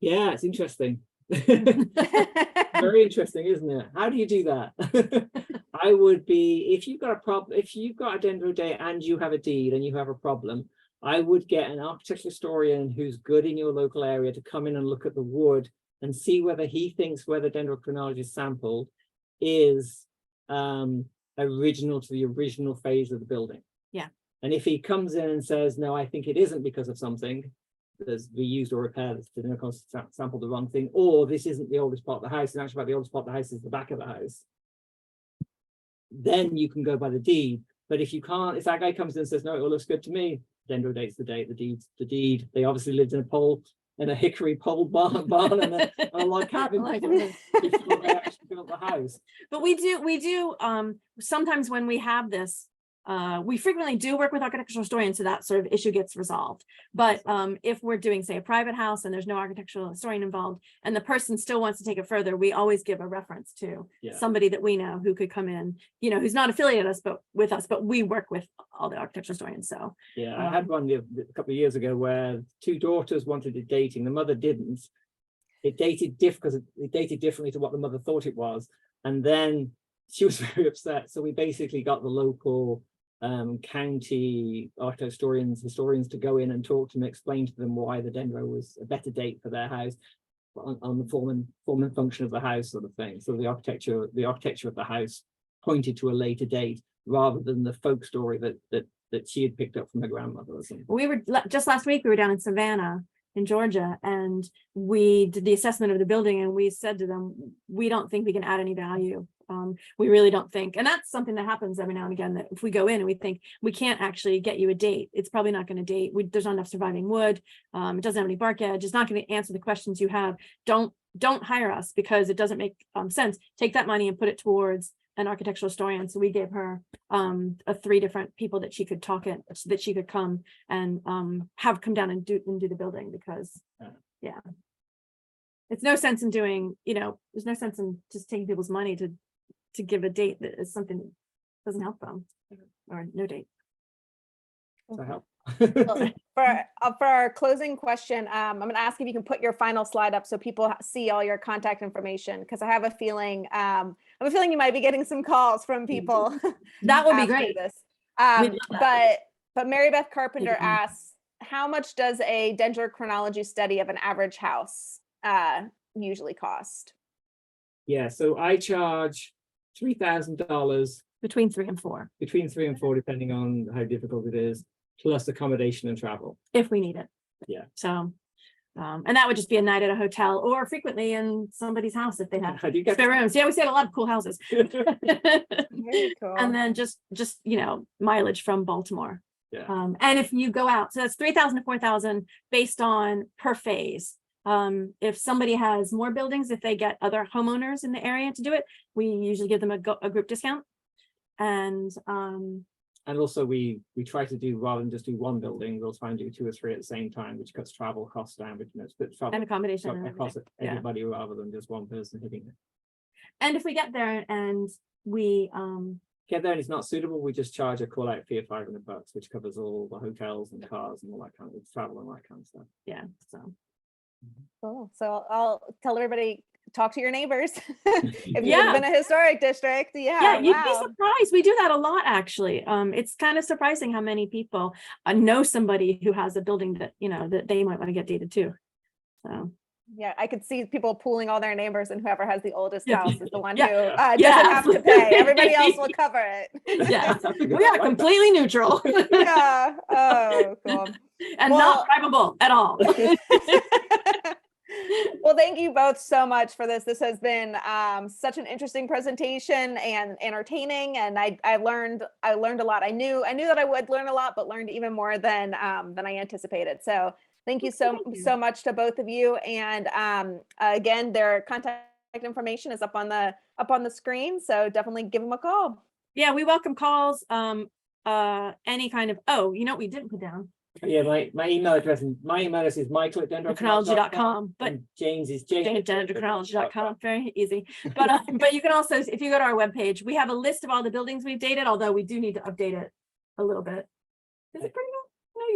Yeah, it's interesting. Very interesting, isn't it? How do you do that? I would be, if you've got a problem, if you've got a dendro date and you have a deed and you have a problem, I would get an architectural historian who's good in your local area to come in and look at the wood and see whether he thinks where the dendrochronology sampled is original to the original phase of the building. Yeah. And if he comes in and says, no, I think it isn't because of something, there's reused or repaired, sampled the wrong thing, or this isn't the oldest part of the house, and actually the oldest part of the house is the back of the house, then you can go by the deed. But if you can't, if that guy comes in and says, no, it all looks good to me, dendro date's the date, the deed's the deed. They obviously lived in a hickory pole barn and a log cabin before they actually built the house. But we do sometimes when we have this, we frequently do work with architectural historians, so that sort of issue gets resolved. But if we're doing, say, a private house and there's no architectural historian involved, and the person still wants to take it further, we always give a reference to somebody that we know who could come in, who's not affiliated with us, but we work with all the architectural historians. So yeah, I had one a couple of years ago where 2 daughters wanted it dating, the mother didn't. It dated because it dated differently to what the mother thought it was, and then she was very upset. So we basically got the local county art historians to go in and talk to them, explain to them why the dendro was a better date for their house on the form and function of the house, sort of thing. So the architecture of the house pointed to a later date rather than the folk story that she had picked up from her grandmother or something. we were just last week, we were down in Savannah, in Georgia, and we did the assessment of the building, and we said to them, we don't think we can add any value. We really don't think, and that's something that happens every now and again, that if we go in and we think we can't actually get you a date, it's probably not going to date. There's not enough surviving wood. It doesn't have any bark edge. It's not going to answer the questions you have. Don't hire us because it doesn't make sense. Take that money and put it towards an architectural historian. So we gave her 3 different people that she could talk in, so that she could come and have come down and do the building, because yeah, it's no sense in doing, there's no sense in just taking people's money to give a date that is something that doesn't help them, or no date. So help. For our closing question, I'm going to ask if you can put your final slide up so people see all your contact information, because I have a feeling you might be getting some calls from people. That would be after great. This. We'd love that. But Mary Beth Carpenter Thank you. asks, how much does a dendrochronology study of an average house usually cost? Yeah, so I charge $3,000 Between 3 and 4, between 3 and 4, depending on how difficult it is, plus accommodation and travel. if we need it. Yeah. So, and that would just be a night at a hotel, or frequently in somebody's house if they have How do you get spare rooms. Yeah, we stay at a lot of cool houses. Very cool. And then just mileage from Baltimore. Yeah. And if you go out, so that's 3,000 to 4,000 based on per phase. If somebody has more buildings, if they get other homeowners in the area to do it, we usually give them a group discount. And also we try to do, rather than just do one building, we'll try and do 2 or 3 at the same time, which cuts travel costs down, which splits travel and accommodation and across everything. Yeah. everybody rather than just one person hitting it. And if we get there and we Get there and it's not suitable, we just charge a call out fee of $500, which covers all the hotels and cars and all that kind of travel and that kind of stuff. yeah, so Cool. So I'll tell everybody, talk to your neighbors. If you Yeah. live in a historic district, yeah, you'd wow. be surprised. We do that a lot, actually. It's kind of surprising how many people know somebody who has a building that that they might want to get dated too. So Yeah, I could see people pooling all their neighbors, and whoever has the oldest Yeah. house is the one Yeah. who Yeah, doesn't have to pay. absolutely. Everybody else will cover it. yeah, That's a good we are one. completely neutral Yeah. Oh, cool. and Well- not bribable at all. Well, thank you both so much for this. This has been such an interesting presentation and entertaining, and I learned a lot. I knew that I would learn a lot, but learned even more than I anticipated. So thank you so much to both of you. And again, their contact information is up on the screen, so definitely give them a call. Yeah, we welcome calls. Any kind of you know what we didn't put down? Yeah, my email address is Dendrochronology.com, but and James is Dendrochronology.com, very easy. But you can also, if you go to our webpage, we have a list of all the buildings we've dated, although we do need to update it a little bit. Is it pretty good?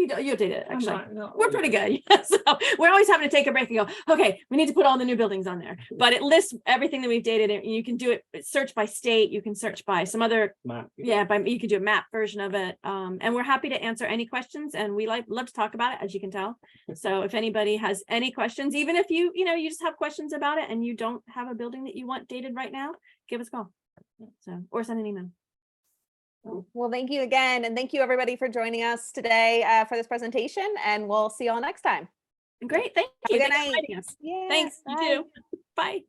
No, you did it, actually. We're pretty good. So we're always having to take a break and go, okay, we need to put all the new buildings on there. But it lists everything that we've dated, and you can do it, search by state, you can search by some other map. you can do a map version of it. And we're happy to answer any questions, and we love to talk about it, as you can tell. So if anybody has any questions, even if you just have questions about it and you don't have a building that you want dated right now, give us a call. So, or send an email. Well, thank you again, and thank you everybody for joining us today for this presentation, and we'll see you all next time. Great, thank Have a you. good Thanks for night. inviting us. Yeah, Thanks, you bye. too. Bye.